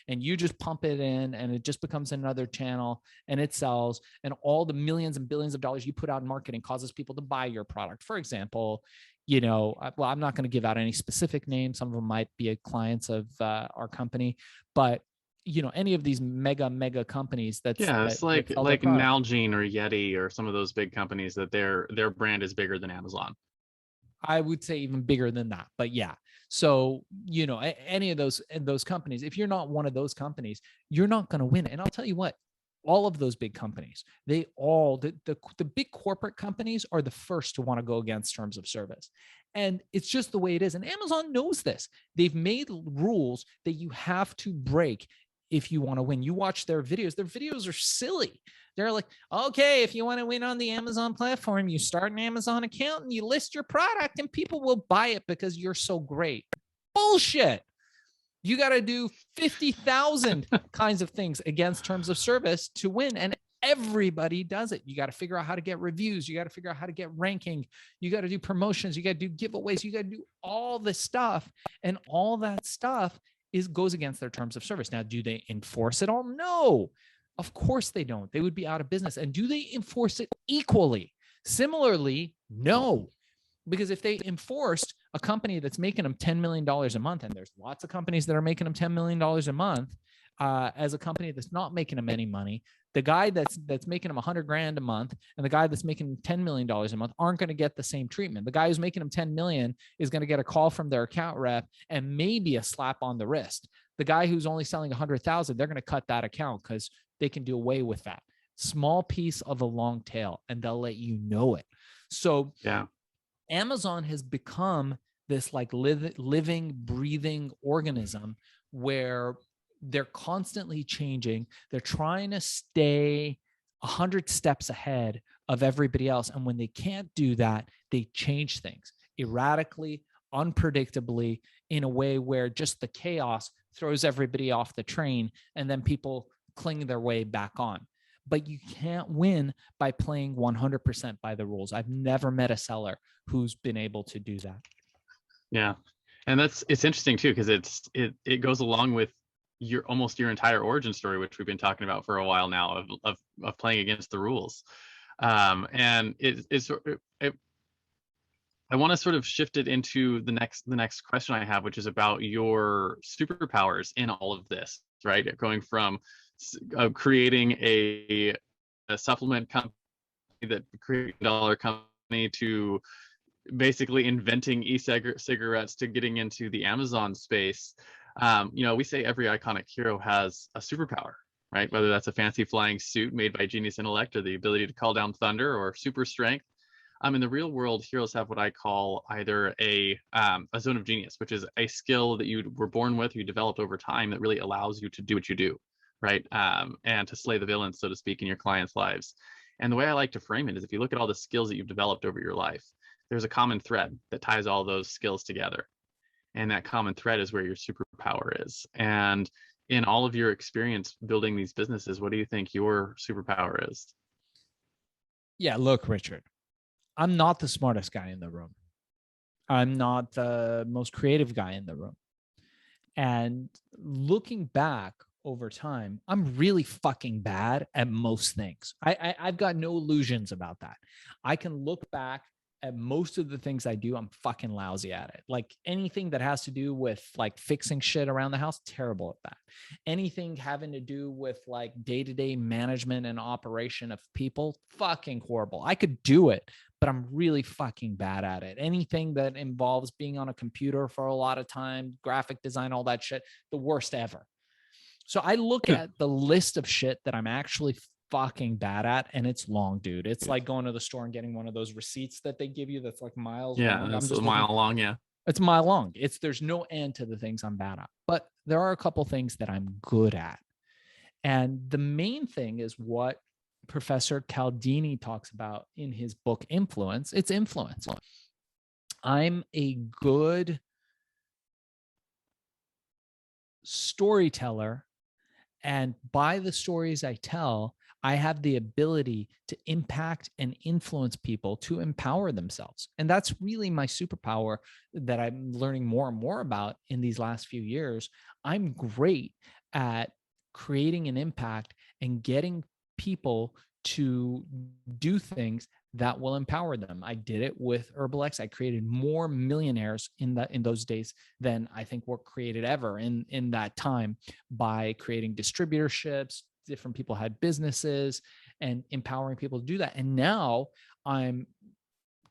and you just pump it in and it just becomes another channel and it sells, and all the millions and billions of dollars you put out in marketing causes people to buy your product. For example, I'm not going to give out any specific names. Some of them might be clients of our company, but any of these mega companies it's like Nalgene or Yeti or some of those big companies that their brand is bigger than Amazon. I would say even bigger than that, but yeah. So, any of those companies, if you're not one of those companies, you're not going to win. And I'll tell you what, all of those big companies, the big corporate companies are the first to want to go against terms of service. And it's just the way it is. And Amazon knows this. They've made rules that you have to break if you want to win. You watch their videos are silly. They're like, okay, if you want to win on the Amazon platform, you start an Amazon account and you list your product and people will buy it because you're so great. Bullshit. You got to do 50,000 kinds of things against terms of service to win. And Everybody does it. You got to figure out how to get reviews. You got to figure out how to get ranking. You got to do promotions. You got to do giveaways. You got to do all this stuff. And all that stuff goes against their terms of service. Now, do they enforce it all? No, of course they don't. They would be out of business. And do they enforce it equally? Similarly, no. Because if they enforced a company that's making them $10 million a month, and there's lots of companies that are making them $10 million a month, as a company that's not making them any money, the guy that's making them $100,000 a month and the guy that's making $10 million a month aren't going to get the same treatment. The guy who's making them 10 million is going to get a call from their account rep and maybe a slap on the wrist. The guy who's only selling 100,000, they're going to cut that account because they can do away with that small piece of a long tail, and they'll let you know it. So yeah, Amazon has become this like living, breathing organism where they're constantly changing. They're trying to stay 100 steps ahead of everybody else. And when they can't do that, they change things erratically, unpredictably, in a way where just the chaos throws everybody off the train and then people cling their way back on. But you can't win by playing 100% by the rules. I've never met a seller who's been able to do that. Yeah. And it's interesting too, because it goes along with almost your entire origin story, which we've been talking about for a while now, of playing against the rules. And I want to sort of shift it into the next question I have, which is about your superpowers in all of this, right? Going from creating a supplement company that created a dollar company to basically inventing e-cigarettes to getting into the Amazon space. We say every iconic hero has a superpower, right? Whether that's a fancy flying suit made by genius intellect or the ability to call down thunder or super strength. In the real world, heroes have what I call either a zone of genius, which is a skill that you were born with, you developed over time that really allows you to do what you do, right? And to slay the villains, so to speak, in your clients' lives. And the way I like to frame it is if you look at all the skills that you've developed over your life, there's a common thread that ties all those skills together. And that common thread is where your superpower is. And in all of your experience building these businesses, what do you think your superpower is? Yeah, look, Richard, I'm not the smartest guy in the room. I'm not the most creative guy in the room. And looking back over time, I'm really fucking bad at most things. I've got no illusions about that. I can look back at most of the things I do, I'm fucking lousy at it. Like anything that has to do with like fixing shit around the house, terrible at that. Anything having to do with like day-to-day management and operation of people, fucking horrible. I could do it, but I'm really fucking bad at it. Anything that involves being on a computer for a lot of time, graphic design, all that shit, the worst ever. So I look at the list of shit that I'm actually fucking bad at, and it's long, dude. It's like going to the store and getting one of those receipts that they give you that's like miles long. That's a mile long. Yeah, it's a mile long. There's no end to the things I'm bad at, but there are a couple things that I'm good at. And the main thing is what Professor Cialdini talks about in his book Influence. It's influence. I'm a good storyteller, and by the stories I tell, I have the ability to impact and influence people to empower themselves. And that's really my superpower that I'm learning more and more about in these last few years. I'm great at creating an impact and getting people to do things that will empower them. I did it with Herbal X. I created more millionaires in those days than I think were created ever in that time by creating distributorships. Different people had businesses and empowering people to do that. And now I'm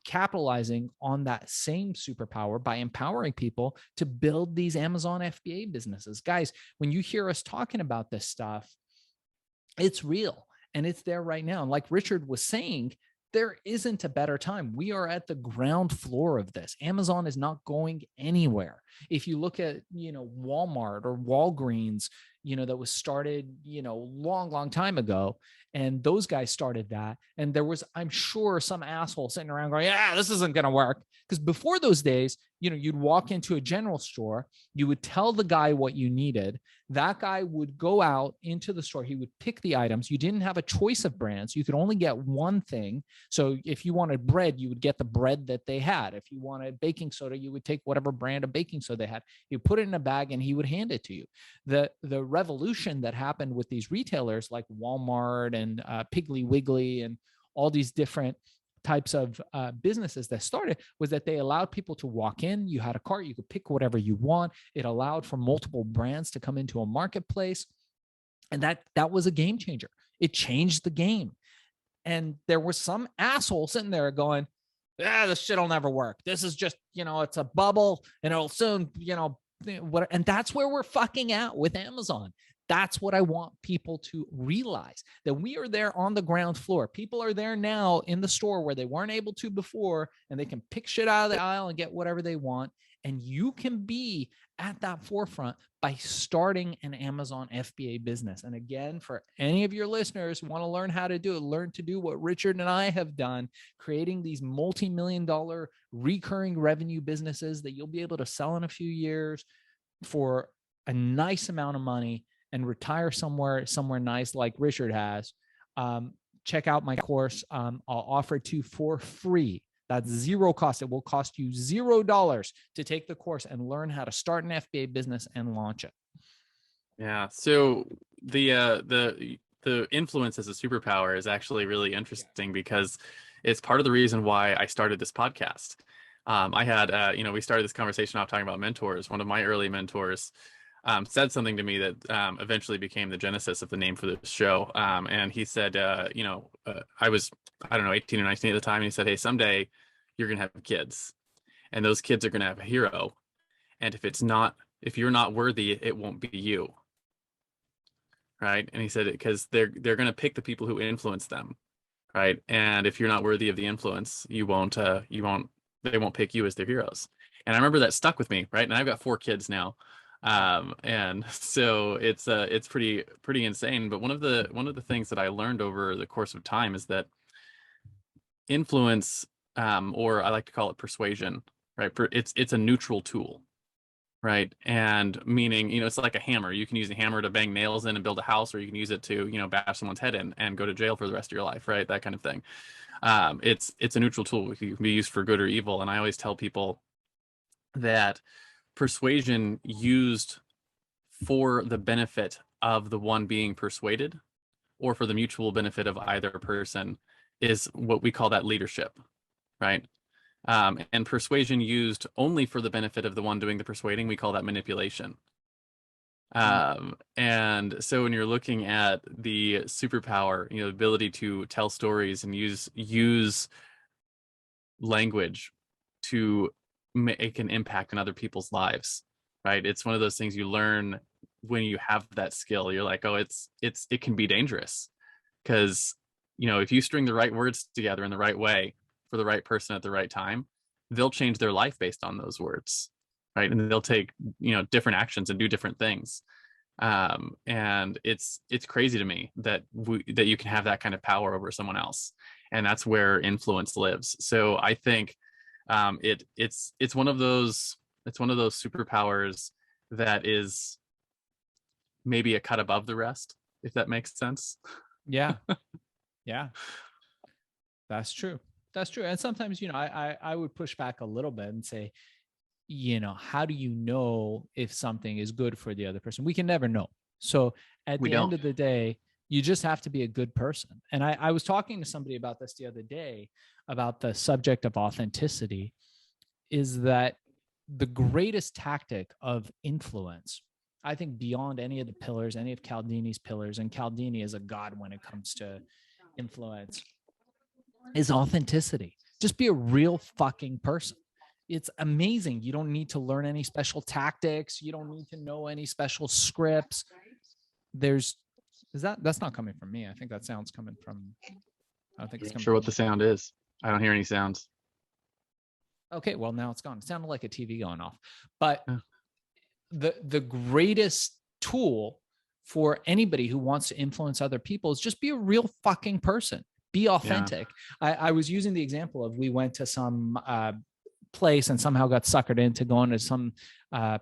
capitalizing on that same superpower by empowering people to build these Amazon FBA businesses. Guys, when you hear us talking about this stuff, it's real and it's there right now. And like Richard was saying, there isn't a better time. We are at the ground floor of this. Amazon is not going anywhere. If you look at, Walmart or Walgreens, that was started, long time ago. And those guys started that. And there was, I'm sure, some asshole sitting around going, yeah, this isn't going to work. Because before those days, you'd walk into a general store, you would tell the guy what you needed. That guy would go out into the store. He would pick the items. You didn't have a choice of brands. You could only get one thing. So if you wanted bread, you would get the bread that they had. If you wanted baking soda, you would take whatever brand of baking soda they had. You put it in a bag and he would hand it to you. The revolution that happened with these retailers like Walmart and Piggly Wiggly and all these different types of businesses that started was that they allowed people to walk in. You had a cart, you could pick whatever you want. It allowed for multiple brands to come into a marketplace. And that was a game changer. It changed the game. And there was some asshole sitting there going, this shit'll never work. This is just, it's a bubble and it'll soon, what, and that's where we're fucking at with Amazon. That's what I want people to realize, that we are there on the ground floor. People are there now in the store where they weren't able to before, and they can pick shit out of the aisle and get whatever they want. And you can be at that forefront by starting an Amazon FBA business. And again, for any of your listeners who want to learn how to do it, learn to do what Richard and I have done, creating these multi-million-dollar recurring revenue businesses that you'll be able to sell in a few years for a nice amount of money and retire somewhere nice like Richard has. Check out my course. I'll offer it to you for free. That's zero cost. It will cost you $0 to take the course and learn how to start an FBA business and launch it. Yeah. So the influence as a superpower is actually really interesting because it's part of the reason why I started this podcast. I had, we started this conversation off talking about mentors. One of my early mentors said something to me that eventually became the genesis of the name for this show. And he said, I was, 18 or 19 at the time. And he said, hey, someday you're going to have kids and those kids are going to have a hero. And if you're not worthy, it won't be you. Right. And he said, because they're going to pick the people who influence them. Right. And if you're not worthy of the influence, they won't pick you as their heroes. And I remember that stuck with me. Right. And I've got 4 kids now. And so it's pretty insane. But one of the things that I learned over the course of time is that influence, or I like to call it persuasion, right? It's a neutral tool, right? And meaning, it's like a hammer. You can use a hammer to bang nails in and build a house, or you can use it to, bash someone's head in and go to jail for the rest of your life, right? That kind of thing. It's a neutral tool. It can be used for good or evil. And I always tell people that persuasion used for the benefit of the one being persuaded or for the mutual benefit of either person is what we call that leadership, right? And persuasion used only for the benefit of the one doing the persuading, we call that manipulation. And so when you're looking at the superpower, the ability to tell stories and use language to make an impact on other people's lives, right? It's one of those things you learn when you have that skill. You're like, oh, it can be dangerous because, if you string the right words together in the right way for the right person at the right time, they'll change their life based on those words, right? And they'll take, different actions and do different things. And it's crazy to me that you can have that kind of power over someone else. And that's where influence lives. So I think it's one of those superpowers that is maybe a cut above the rest, if that makes sense. Yeah. Yeah. That's true. And sometimes, I would push back a little bit and say, how do you know if something is good for the other person? We can never know. So at the end of the day, you just have to be a good person. And I was talking to somebody about this the other day about the subject of authenticity, is that the greatest tactic of influence, I think beyond any of the pillars, any of Cialdini's pillars, and Cialdini is a god when it comes to influence, is authenticity. Just be a real fucking person. It's amazing. You don't need to learn any special tactics. You don't need to know any special scripts. That's not coming from me. I think that sound's coming from, I don't think it's coming. Sure what the sound is. I don't hear any sounds. Okay, well, now it's gone. It sounded like a TV going off. But the greatest tool for anybody who wants to influence other people is just be a real fucking person. Be authentic. Yeah. I was using the example of, we went to some place and somehow got suckered into going to some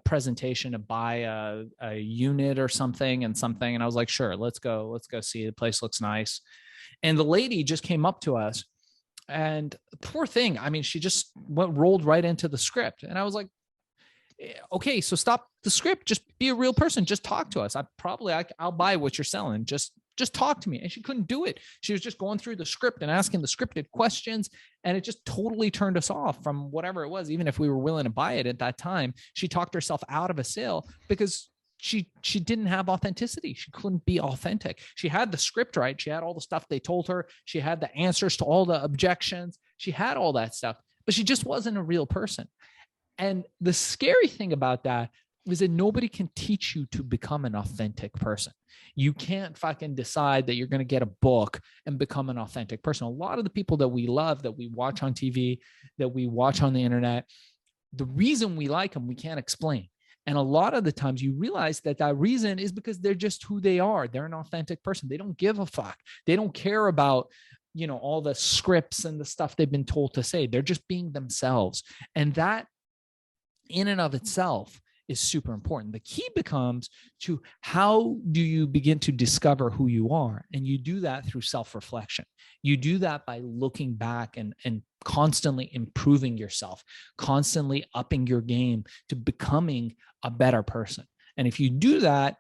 presentation to buy a unit or something. And I was like, sure, let's go see. The place looks nice. And the lady just came up to us, and poor thing, I mean, she just rolled right into the script. And I was like, okay, so stop the script. Just be a real person. Just talk to us. I'll buy what you're selling. Just talk to me. And she couldn't do it. She was just going through the script and asking the scripted questions. And it just totally turned us off from whatever it was. Even if we were willing to buy it at that time, she talked herself out of a sale because she didn't have authenticity. She couldn't be authentic. She had the script right. She had all the stuff they told her. She had the answers to all the objections. She had all that stuff, but she just wasn't a real person. And the scary thing about that is that nobody can teach you to become an authentic person. You can't fucking decide that you're going to get a book and become an authentic person. A lot of the people that we love, that we watch on TV, that we watch on the internet, the reason we like them, we can't explain. And a lot of the times you realize that reason is because they're just who they are. They're an authentic person. They don't give a fuck. They don't care about, all the scripts and the stuff they've been told to say. They're just being themselves. And that in and of itself is super important. The key becomes to, how do you begin to discover who you are? And you do that through self-reflection. You do that by looking back and constantly improving yourself, constantly upping your game to becoming a better person. And if you do that,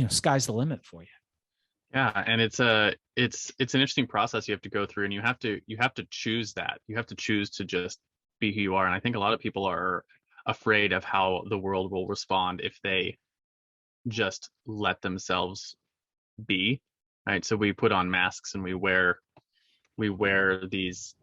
sky's the limit for you. Yeah, and it's an interesting process you have to go through, and you have to choose that. You have to choose to just be who you are. And I think a lot of people are afraid of how the world will respond if they just let themselves be, right? So we put on masks and we wear these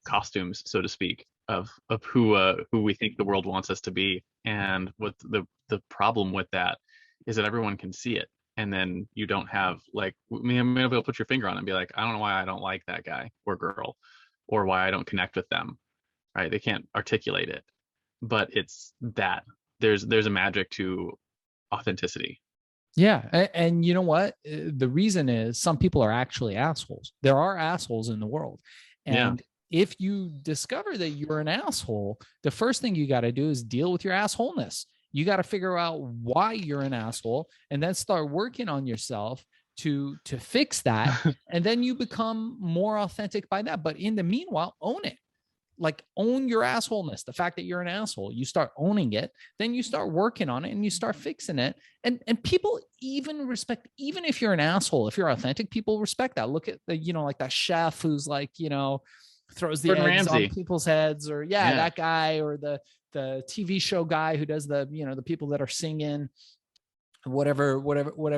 costumes, so to speak, of who we think the world wants us to be. And what the problem with that is that everyone can see it, and then you don't have, like, maybe you'll put your finger on it and be like, I don't know why I don't like that guy or girl, or why I don't connect with them, right? They can't articulate it, but it's that there's a magic to authenticity. Yeah. And you know what? The reason is some people are actually assholes. There are assholes in the world. And if you discover that you're an asshole, the first thing you got to do is deal with your assholeness. You got to figure out why you're an asshole, and then start working on yourself to fix that. And then you become more authentic by that. But in the meanwhile, own it. Like, own your assholeness, the fact that you're an asshole. You start owning it, then you start working on it, and you start fixing it. And people even respect, even if you're an asshole, if you're authentic, people respect that. Look at the, like that chef who's like, throws the Gordon eggs Ramsay on people's heads, or that guy, or the TV show guy who does the people that are singing, whatever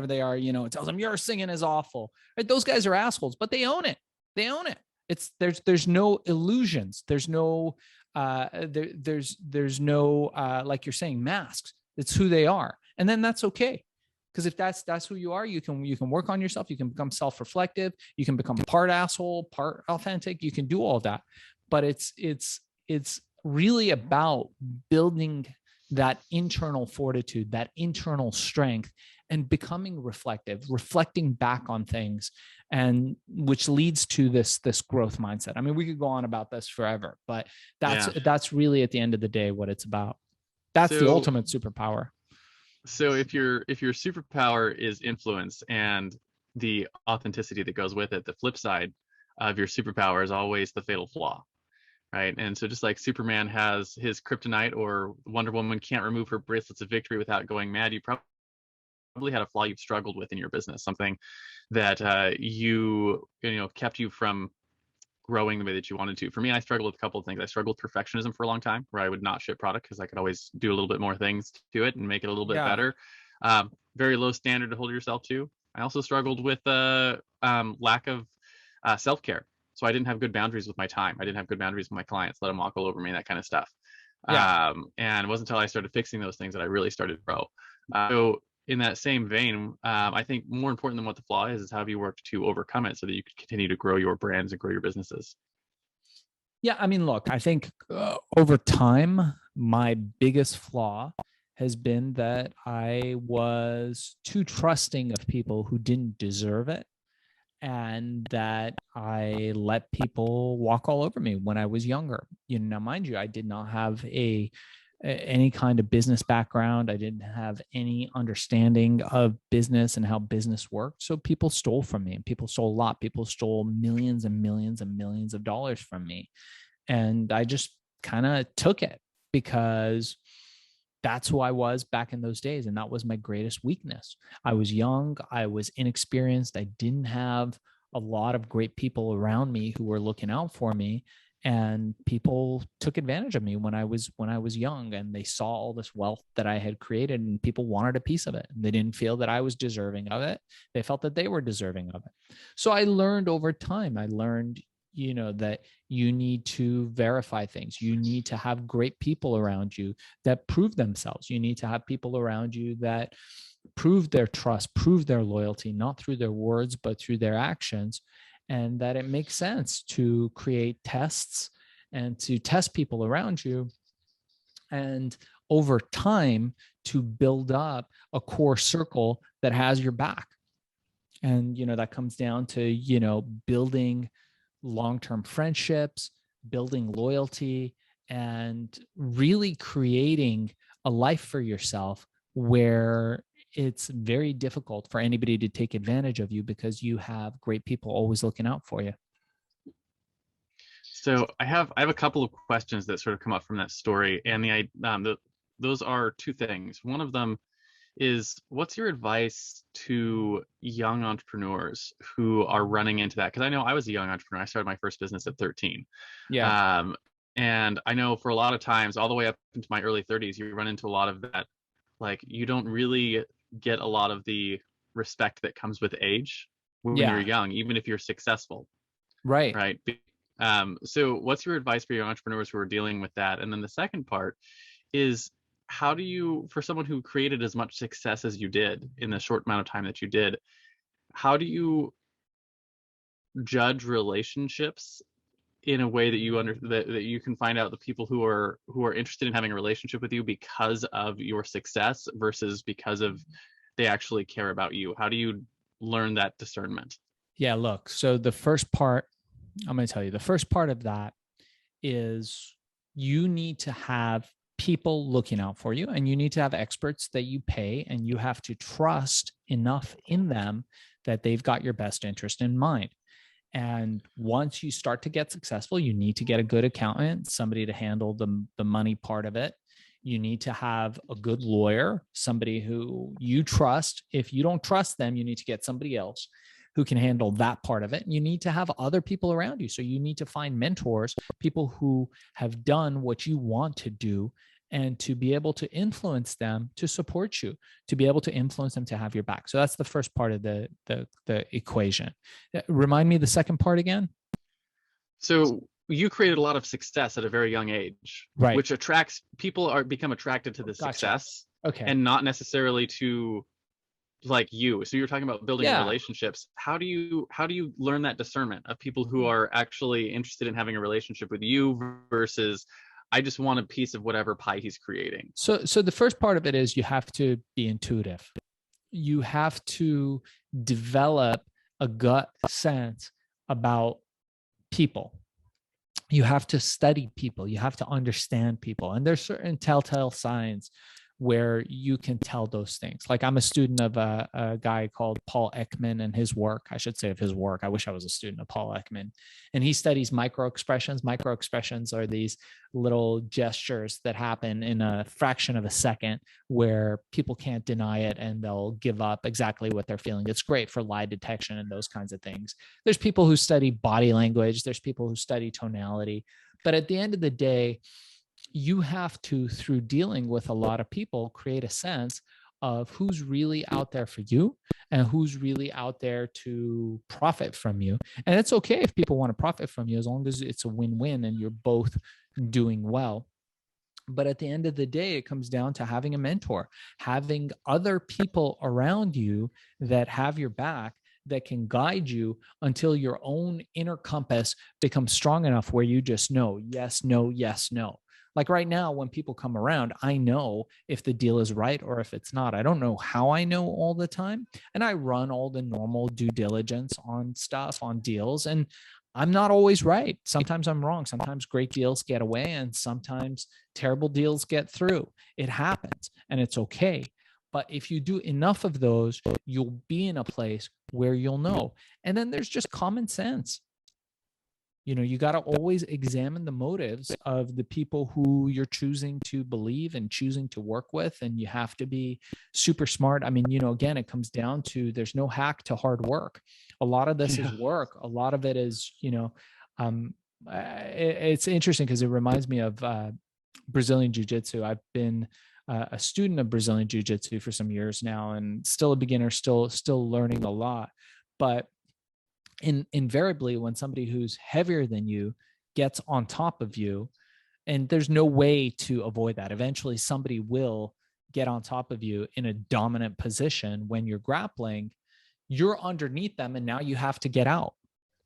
they are, it tells them your singing is awful. Right? Those guys are assholes, but they own it. They own it. There's no illusions. There's no there's no like you're saying, masks. It's who they are. And then that's okay. Because if that's who you are, you can work on yourself. You can become self-reflective. You can become part asshole, part authentic. You can do all that. But it's really about building that internal fortitude, that internal strength, and becoming reflecting back on things, and which leads to this growth mindset. I mean, we could go on about this forever, but that's really, at the end of the day, what it's about. That's the ultimate superpower. So if your superpower is influence and the authenticity that goes with it, the flip side of your superpower is always the fatal flaw, right? And so just like Superman has his kryptonite, or Wonder Woman can't remove her bracelets of victory without going mad, you probably had a flaw you've struggled with in your business, something that kept you from growing the way that you wanted to. For me, I struggled with a couple of things. I struggled with perfectionism for a long time, where I would not ship product because I could always do a little bit more things to it and make it a little bit better. Very low standard to hold yourself to. I also struggled with lack of self-care. So I didn't have good boundaries with my time. I didn't have good boundaries with my clients, let them walk all over me, that kind of stuff. And it wasn't until I started fixing those things that I really started to grow. So in that same vein, I think more important than what the flaw is how have you worked to overcome it so that you can continue to grow your brands and grow your businesses? Yeah, I mean, look, I think over time, my biggest flaw has been that I was too trusting of people who didn't deserve it, and that I let people walk all over me when I was younger. Now, mind you, I did not have any kind of business background. I didn't have any understanding of business and how business worked. So people stole from me, and people stole a lot. People stole millions and millions and millions of dollars from me. And I just kind of took it because that's who I was back in those days. And that was my greatest weakness. I was young. I was inexperienced. I didn't have a lot of great people around me who were looking out for me. And people took advantage of me when I was young, and they saw all this wealth that I had created, and people wanted a piece of it. They didn't feel that I was deserving of it. They felt that they were deserving of it. So I learned over time. I learned, that you need to verify things. You need to have great people around you that prove themselves. You need to have people around you that prove their trust, prove their loyalty, not through their words, but through their actions. And that it makes sense to create tests and to test people around you. And over time, to build up a core circle that has your back. And, that comes down to, building long-term friendships, building loyalty, and really creating a life for yourself where it's very difficult for anybody to take advantage of you because you have great people always looking out for you. So I have a couple of questions that sort of come up from that story, and those are two things. One of them is, what's your advice to young entrepreneurs who are running into that? Because I know I was a young entrepreneur. I started my first business at 13. Yeah. And I know for a lot of times, all the way up into my early 30s, you run into a lot of that. Like, you don't really get a lot of the respect that comes with age when you're young, even if you're successful. Right. Right. So what's your advice for young entrepreneurs who are dealing with that? And then the second part is, how do you, for someone who created as much success as you did in the short amount of time that you did, how do you judge relationships in a way that you can find out the people who are interested in having a relationship with you because of your success versus because of they actually care about you? How do you learn that discernment? Yeah, look, so the first part, I'm going to tell you, the first part of that is you need to have people looking out for you, and you need to have experts that you pay, and you have to trust enough in them that they've got your best interest in mind. And once you start to get successful, you need to get a good accountant, somebody to handle the money part of it. You need to have a good lawyer, somebody who you trust. If you don't trust them, you need to get somebody else who can handle that part of it. And you need to have other people around you. So you need to find mentors, people who have done what you want to do, and to be able to influence them to support you, to be able to influence them to have your back. So that's the first part of the equation. Remind me the second part again. So you created a lot of success at a very young age, right? Which become attracted to the success, okay, and not necessarily to like you. So you're talking about building relationships. How do you learn that discernment of people who are actually interested in having a relationship with you versus, I just want a piece of whatever pie he's creating? So the first part of it is you have to be intuitive. You have to develop a gut sense about people. You have to study people. You have to understand people. And there's certain telltale signs where you can tell those things. Like, I'm a student of a guy called Paul Ekman and his work. I should say of his work. I wish I was a student of Paul Ekman. And he studies microexpressions. Microexpressions are these little gestures that happen in a fraction of a second where people can't deny it and they'll give up exactly what they're feeling. It's great for lie detection and those kinds of things. There's people who study body language. There's people who study tonality. But at the end of the day, you have to, through dealing with a lot of people, create a sense of who's really out there for you and who's really out there to profit from you. And it's okay if people want to profit from you, as long as it's a win-win and you're both doing well. But at the end of the day, it comes down to having a mentor, having other people around you that have your back, that can guide you until your own inner compass becomes strong enough where you just know, yes, no, yes, no. Like right now, when people come around, I know if the deal is right or if it's not. I don't know how I know all the time. And I run all the normal due diligence on stuff, on deals. And I'm not always right. Sometimes I'm wrong. Sometimes great deals get away and sometimes terrible deals get through. It happens and it's okay. But if you do enough of those, you'll be in a place where you'll know. And then there's just common sense. You know, you got to always examine the motives of the people who you're choosing to believe and choosing to work with. And you have to be super smart. I mean, you know, again, it comes down to there's no hack to hard work. A lot of this is work. A lot of it is, you know, it's interesting because it reminds me of Brazilian Jiu-Jitsu. I've been a student of Brazilian Jiu-Jitsu for some years now and still a beginner, still learning a lot. But invariably when somebody who's heavier than you gets on top of you, and there's no way to avoid that, eventually somebody will get on top of you in a dominant position when you're grappling, you're underneath them and now you have to get out.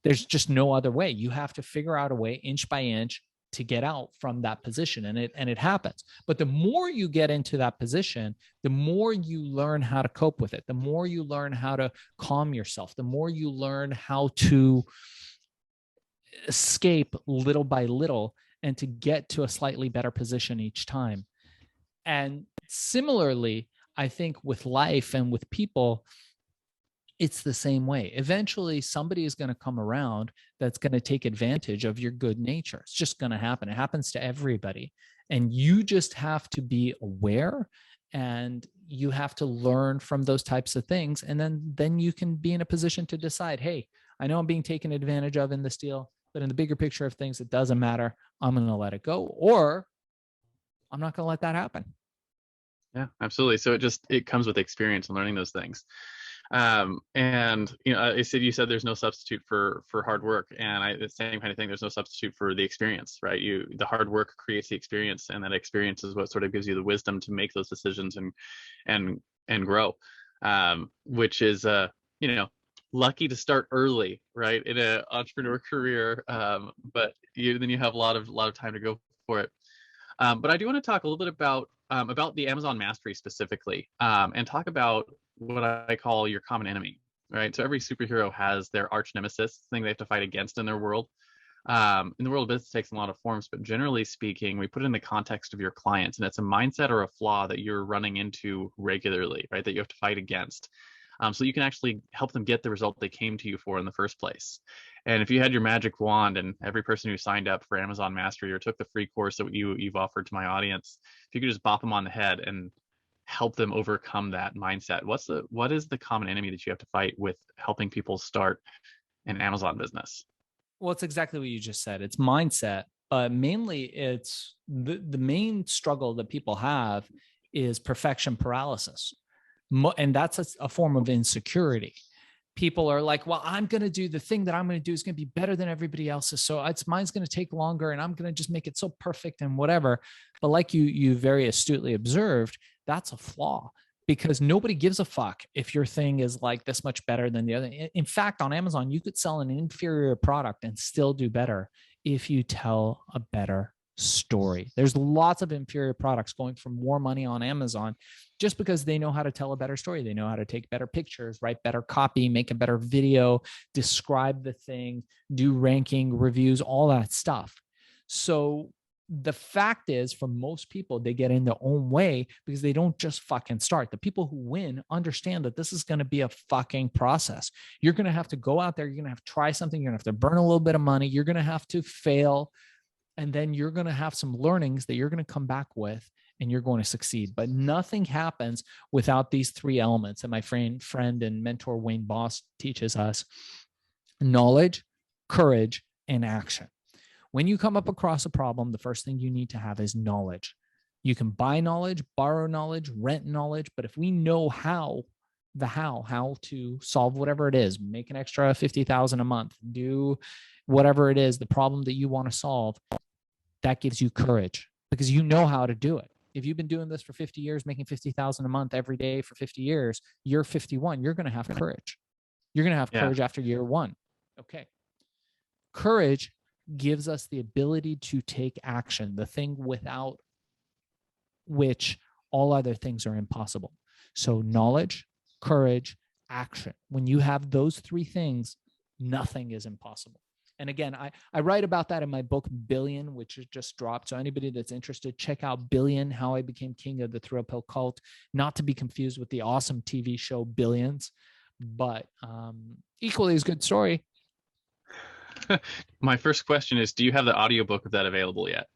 There's just no other way. You have to figure out a way inch by inch to get out from that position, and it happens. But the more you get into that position, the more you learn how to cope with it, the more you learn how to calm yourself, the more you learn how to escape little by little and to get to a slightly better position each time. And similarly, I think with life and with people, it's the same way. Eventually, somebody is going to come around that's going to take advantage of your good nature. It's just going to happen. It happens to everybody. And you just have to be aware and you have to learn from those types of things. And then you can be in a position to decide, hey, I know I'm being taken advantage of in this deal, but in the bigger picture of things, it doesn't matter. I'm going to let it go, or I'm not going to let that happen. Yeah, absolutely. So it comes with experience and learning those things. And you know, you said there's no substitute for hard work, and the same kind of thing. There's no substitute for the experience, right? The hard work creates the experience, and that experience is what sort of gives you the wisdom to make those decisions and grow. Which is you know, lucky to start early, right, in an entrepreneur career. But then you have a lot of time to go for it. But I do want to talk a little bit about the Amazon mastery specifically, and talk about what I call your common enemy, right? So every superhero has their arch-nemesis, thing they have to fight against in their world. In the world of business, it takes a lot of forms, but generally speaking, we put it in the context of your clients, and it's a mindset or a flaw that you're running into regularly, right? That you have to fight against. So you can actually help them get the result they came to you for in the first place. And if you had your magic wand, and every person who signed up for Amazon Mastery or took the free course that you've offered to my audience, if you could just bop them on the head and help them overcome that mindset, what is the common enemy that you have to fight with helping people start an Amazon business? Well, it's exactly what you just said. It's mindset, but mainly it's the main struggle that people have is perfection paralysis. And that's a form of insecurity. People are like, well, I'm going to do the thing that I'm going to do is going to be better than everybody else's. So mine's going to take longer and I'm going to just make it so perfect and whatever. But like you very astutely observed, that's a flaw, because nobody gives a fuck if your thing is like this much better than the other. In fact, on Amazon, you could sell an inferior product and still do better if you tell a better story. There's lots of inferior products going for more money on Amazon just because they know how to tell a better story. They know how to take better pictures, write better copy, make a better video, describe the thing, do ranking, reviews, all that stuff. So the fact is, for most people, they get in their own way because they don't just fucking start. The people who win understand that this is going to be a fucking process. You're going to have to go out there. You're going to have to try something. You're going to have to burn a little bit of money. You're going to have to fail. And then you're going to have some learnings that you're going to come back with and you're going to succeed. But nothing happens without these three elements. And my friend and mentor, Wayne Boss, teaches us: knowledge, courage, and action. When you come up across a problem, the first thing you need to have is knowledge. You can buy knowledge, borrow knowledge, rent knowledge. But if we know how to solve whatever it is, make an extra 50,000 a month, do whatever it is, the problem that you want to solve, that gives you courage because you know how to do it. If you've been doing this for 50 years, making 50,000 a month every day for 50 years, you're 51, you're going to have courage. You're going to have courage after year one. Okay. Courage gives us the ability to take action, the thing without which all other things are impossible. So knowledge, courage, action. When you have those three things, nothing is impossible. And again, I write about that in my book, Billion, which is just dropped. So anybody that's interested, check out Billion, How I Became King of the Thrill Pill Cult, not to be confused with the awesome TV show Billions, but equally as good story. My first question is, do you have the audiobook of that available yet?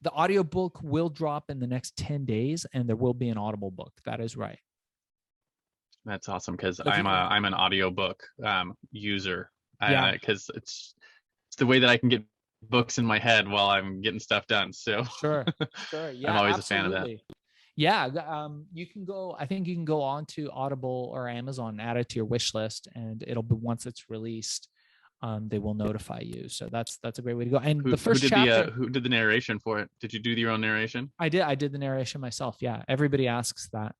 The audiobook will drop in the next 10 days, and there will be an Audible book. That is right. That's awesome, because I'm an audiobook user. Yeah. Because it's the way that I can get books in my head while I'm getting stuff done. So sure. Yeah, I'm always absolutely. a fan of that. Yeah, you can go. I think you can go on to Audible or Amazon, add it to your wish list, and it'll be, once it's released, they will notify you. So that's a great way to go. And the first chapter, who did the narration for it? Did you do your own narration? I did the narration myself. Yeah, everybody asks that.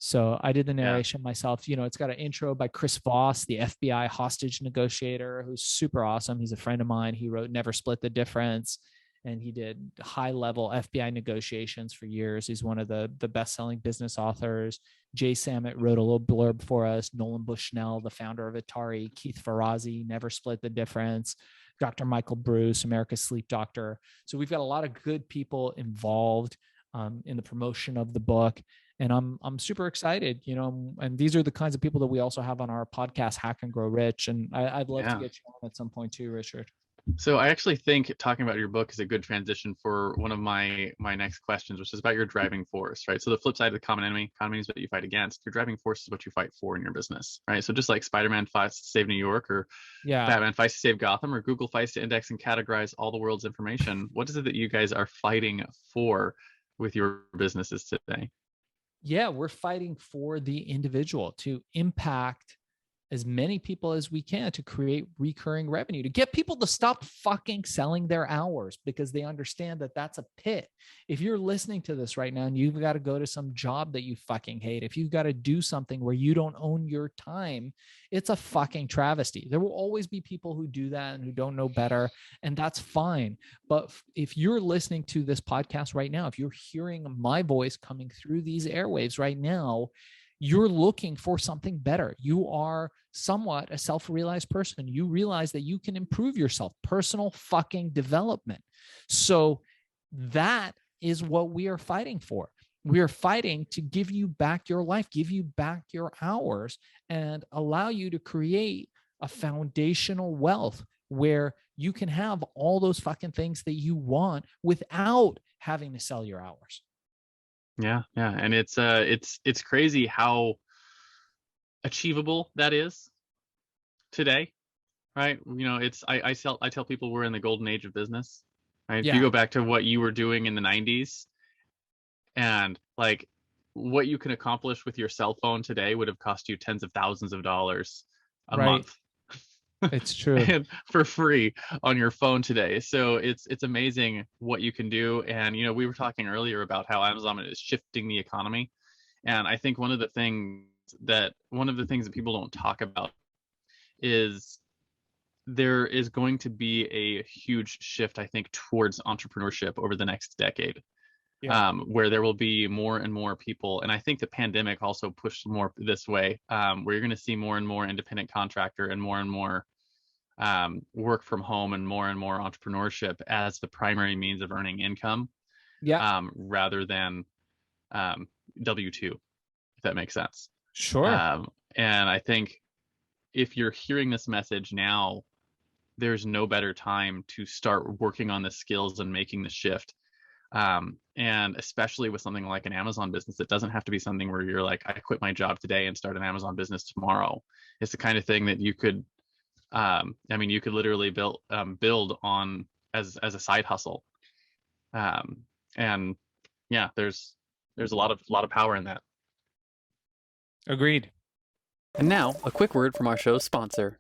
So I did the narration myself. You know, it's got an intro by Chris Voss, the FBI hostage negotiator, who's super awesome. He's a friend of mine. He wrote Never Split the Difference, and he did high-level FBI negotiations for years. He's one of the best-selling business authors. Jay Samit wrote a little blurb for us. Nolan Bushnell, the founder of Atari. Keith Ferrazzi, Never Split the Difference. Dr. Michael Bruce, America's Sleep Doctor. So we've got a lot of good people involved in the promotion of the book. And I'm super excited, you know, and these are the kinds of people that we also have on our podcast, Hack and Grow Rich. And I'd love to get you on at some point too, Richard. So I actually think talking about your book is a good transition for one of my next questions, which is about your driving force, right? So the flip side of the common enemy is what you fight against. Your driving force is what you fight for in your business, right? So just like Spider-Man fights to save New York, or Batman fights to save Gotham, or Google fights to index and categorize all the world's information, what is it that you guys are fighting for with your businesses today? Yeah, we're fighting for the individual to impact as many people as we can, to create recurring revenue, to get people to stop fucking selling their hours, because they understand that that's a pit. If you're listening to this right now and you've got to go to some job that you fucking hate, if you've got to do something where you don't own your time, it's a fucking travesty. There will always be people who do that and who don't know better, and that's fine. But if you're listening to this podcast right now, if you're hearing my voice coming through these airwaves right now, you're looking for something better. You are somewhat a self-realized person. You realize that you can improve yourself, personal fucking development. So that is what we are fighting for. We are fighting to give you back your life, give you back your hours, and allow you to create a foundational wealth where you can have all those fucking things that you want without having to sell your hours. Yeah. And it's crazy how achievable that is today, right? You know, I tell people we're in the golden age of business, right? If you go back to what you were doing in the 90s, and like what you can accomplish with your cell phone today would have cost you tens of thousands of dollars a month. It's true. And for free on your phone today. So it's amazing what you can do. And, you know, we were talking earlier about how Amazon is shifting the economy. And I think one of the things that people don't talk about is there is going to be a huge shift, I think, towards entrepreneurship over the next decade. Where there will be more and more people. And I think the pandemic also pushed more this way, where you're going to see more and more independent contractor and more work from home and more entrepreneurship as the primary means of earning income, rather than W-2, if that makes sense. Sure. And I think if you're hearing this message now, there's no better time to start working on the skills and making the shift. And especially with something like an Amazon business, it doesn't have to be something where you're like, I quit my job today and start an Amazon business tomorrow. It's the kind of thing that you could, you could literally build on as a side hustle. And yeah, there's a lot of power in that. Agreed. And now, a quick word from our show's sponsor.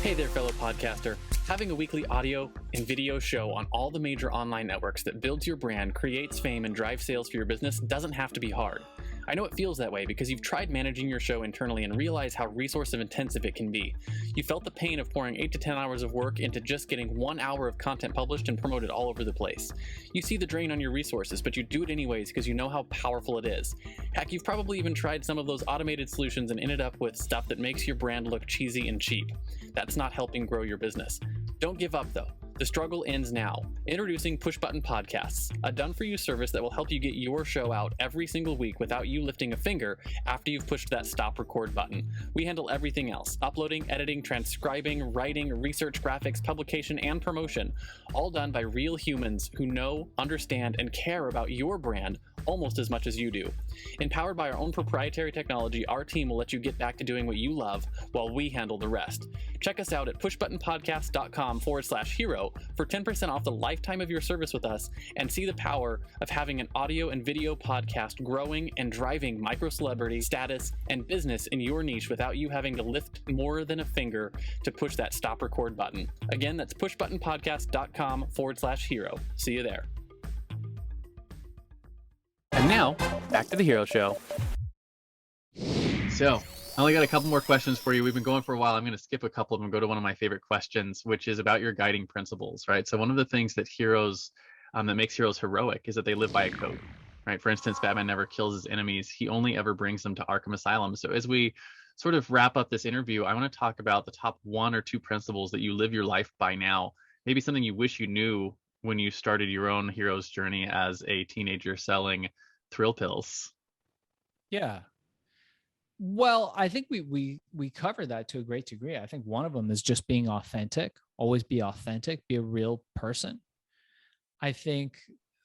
Hey there, fellow podcaster. Having a weekly audio and video show on all the major online networks that builds your brand, creates fame, and drives sales for your business doesn't have to be hard. I know it feels that way because you've tried managing your show internally and realize how resource intensive it can be. You felt the pain of pouring 8 to 10 hours of work into just getting 1 hour of content published and promoted all over the place. You see the drain on your resources, but you do it anyways because you know how powerful it is. Heck, you've probably even tried some of those automated solutions and ended up with stuff that makes your brand look cheesy and cheap. That's not helping grow your business. Don't give up though. The struggle ends now. Introducing Push Button Podcasts, a done-for-you service that will help you get your show out every single week without you lifting a finger after you've pushed that stop record button. We handle everything else: uploading, editing, transcribing, writing, research, graphics, publication, and promotion, all done by real humans who know, understand, and care about your brand almost as much as you do. Empowered by our own proprietary technology, our team will let you get back to doing what you love while we handle the rest. Check us out at pushbuttonpodcast.com/hero for 10% off the lifetime of your service with us, and see the power of having an audio and video podcast growing and driving micro celebrity status and business in your niche without you having to lift more than a finger to push that stop record button. Again, that's pushbuttonpodcast.com/hero. See you there. And now, back to the Hero Show. So I only got a couple more questions for you. We've been going for a while. I'm going to skip a couple of them and go to one of my favorite questions, which is about your guiding principles, right? So one of the things that heroes, that makes heroes heroic, is that they live by a code, right? For instance, Batman never kills his enemies. He only ever brings them to Arkham Asylum. So as we sort of wrap up this interview, I want to talk about the top 1 or 2 principles that you live your life by now. Maybe something you wish you knew when you started your own hero's journey as a teenager selling thrill pills. Yeah. Well, I think we covered that to a great degree. I think one of them is just being authentic. Always be authentic, be a real person. I think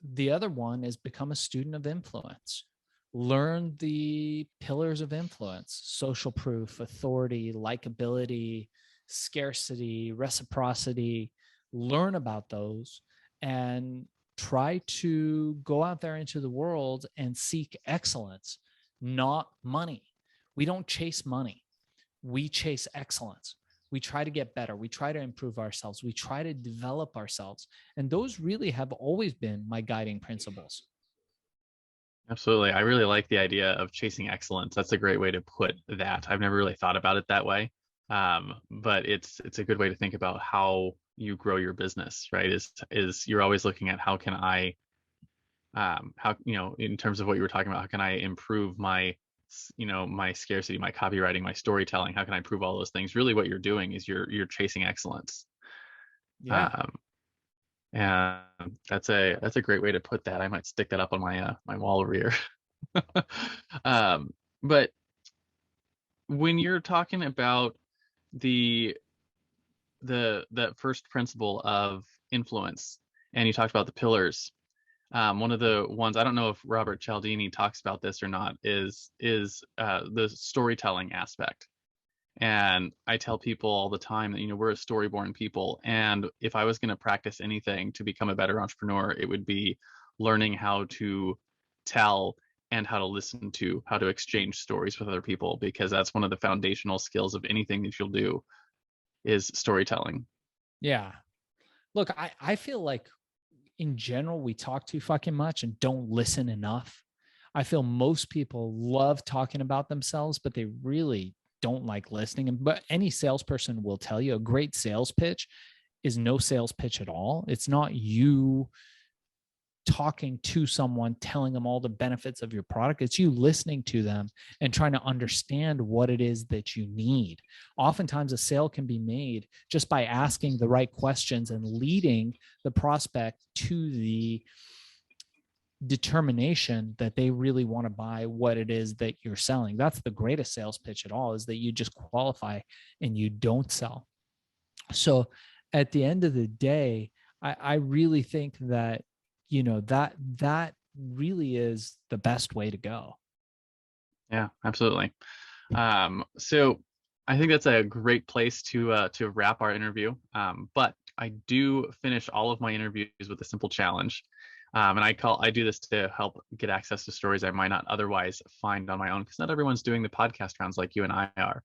the other one is become a student of influence. Learn the pillars of influence: social proof, authority, likability, scarcity, reciprocity. Learn about those and try to go out there into the world and seek excellence, not money. We don't chase money. We chase excellence. We try to get better. We try to improve ourselves. We try to develop ourselves. And those really have always been my guiding principles. Absolutely. I really like the idea of chasing excellence. That's a great way to put that. I've never really thought about it that way. But it's a good way to think about how you grow your business, right? Is you're always looking at how can I, how, in terms of what you were talking about, how can I improve my, my scarcity, my copywriting, my storytelling? How can I improve all those things? Really what you're doing is you're chasing excellence. Yeah. And that's a great way to put that. I might stick that up on my my wall over here. But when you're talking about the first principle of influence, and you talked about the pillars, one of the ones, I don't know if Robert Cialdini talks about this or not, is the storytelling aspect. And I tell people all the time that, we're a story-born people. And if I was going to practice anything to become a better entrepreneur, it would be learning how to tell and how to listen to, how to exchange stories with other people, because that's one of the foundational skills of anything that you'll do is storytelling. Yeah. Look, I feel like in general, we talk too fucking much and don't listen enough. I feel most people love talking about themselves, but they really don't like listening. But any salesperson will tell you a great sales pitch is no sales pitch at all. It's not you talking to someone, telling them all the benefits of your product. It's you listening to them and trying to understand what it is that you need. Oftentimes a sale can be made just by asking the right questions and leading the prospect to the determination that they really want to buy what it is that you're selling. That's the greatest sales pitch at all, is that you just qualify and you don't sell. So at the end of the day, I really think that, that really is the best way to go. Yeah, absolutely. So I think that's a great place to wrap our interview. But I do finish all of my interviews with a simple challenge. And I do this to help get access to stories I might not otherwise find on my own, because not everyone's doing the podcast rounds like you and I are.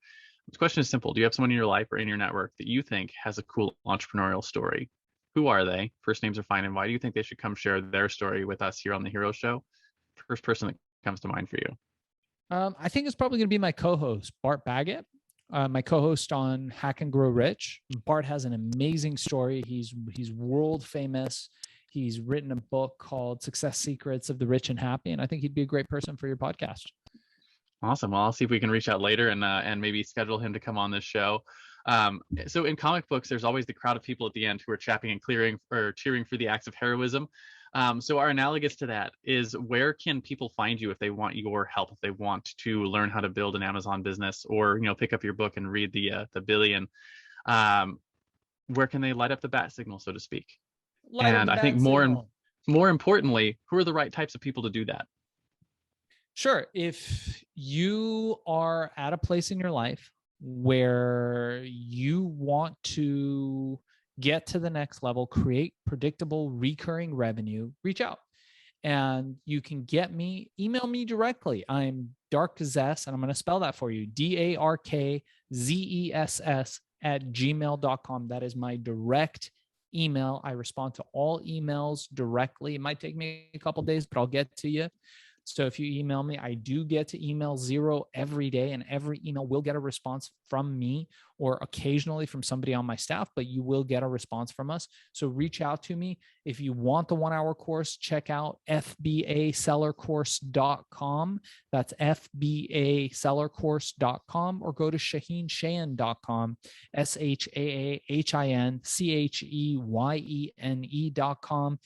The question is simple. Do you have someone in your life or in your network that you think has a cool entrepreneurial story? Who are they? First names are fine. And why do you think they should come share their story with us here on the Hero Show? First person that comes to mind for you. I think it's probably going to be my co-host, Bart Baggett, my co-host on Hack and Grow Rich. Bart has an amazing story. He's world famous. He's written a book called Success Secrets of the Rich and Happy, and I think he'd be a great person for your podcast. Awesome. Well, I'll see if we can reach out later and maybe schedule him to come on this show. So in comic books, there's always the crowd of people at the end who are chapping and cheering for the acts of heroism. So our analogous to that is, where can people find you if they want your help, if they want to learn how to build an Amazon business, or pick up your book and read the billion? Where can they light up the bat signal, so to speak? And I think more importantly, who are the right types of people to do that? Sure. If you are at a place in your life where you want to get to the next level, create predictable recurring revenue, reach out. And you can email me directly. I'm Darkzess, and I'm going to spell that for you. DARKZESS @gmail.com. That is my direct email. I respond to all emails directly. It might take me a couple of days, but I'll get to you. So if you email me, I do get to email 0 every day, and every email will get a response from me, or occasionally from somebody on my staff, but you will get a response from us. So reach out to me. If you want the 1-hour course, check out FBAsellercourse.com. That's FBAsellercourse.com, or go to ShaahinCheyene.com, ShaahinCheyene.com.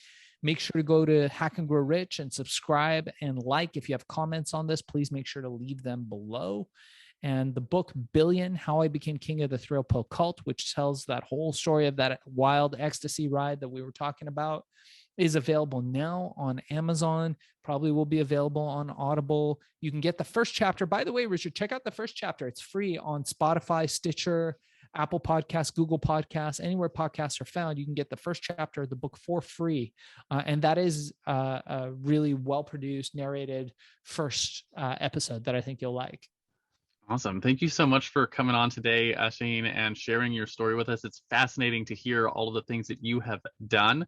Make sure to go to Hack and Grow Rich and subscribe and like. If you have comments on this, please make sure to leave them below. And the book Billion, How I Became King of the Thrill Pill Cult, which tells that whole story of that wild ecstasy ride that we were talking about, is available now on Amazon. Probably will be available on Audible. You can get the first chapter. By the way, Richard, check out the first chapter. It's free on Spotify, Stitcher, Apple Podcasts, Google Podcasts, anywhere podcasts are found. You can get the first chapter of the book for free. And that is a really well-produced, narrated first episode that I think you'll like. Awesome. Thank you so much for coming on today, Shaahin, and sharing your story with us. It's fascinating to hear all of the things that you have done.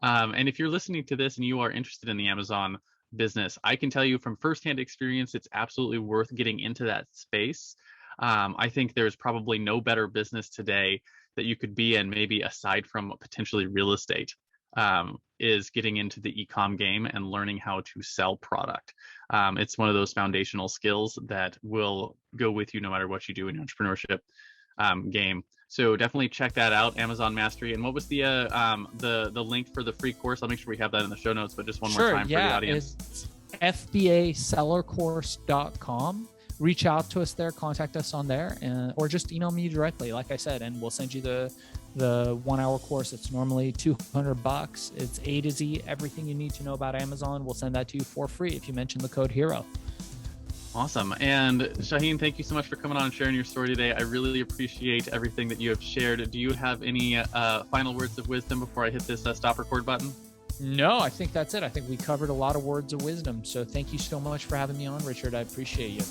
And if you're listening to this and you are interested in the Amazon business, I can tell you from firsthand experience, it's absolutely worth getting into that space. I think there's probably no better business today that you could be in, maybe aside from potentially real estate, is getting into the e-com game and learning how to sell product. It's one of those foundational skills that will go with you no matter what you do in your entrepreneurship game. So definitely check that out, Amazon Mastery. And what was the link for the free course? I'll make sure we have that in the show notes, but just one more time for the audience. It's FBAsellercourse.com. Reach out to us there, contact us on there, or just email me directly, like I said, and we'll send you the 1-hour course. It's normally $200. It's A to Z, everything you need to know about Amazon. We'll send that to you for free if you mention the code HERO. Awesome. And Shaahin, thank you so much for coming on and sharing your story today. I really appreciate everything that you have shared. Do you have any final words of wisdom before I hit this stop record button? No, I think that's it. I think we covered a lot of words of wisdom. So thank you so much for having me on, Richard. I appreciate you.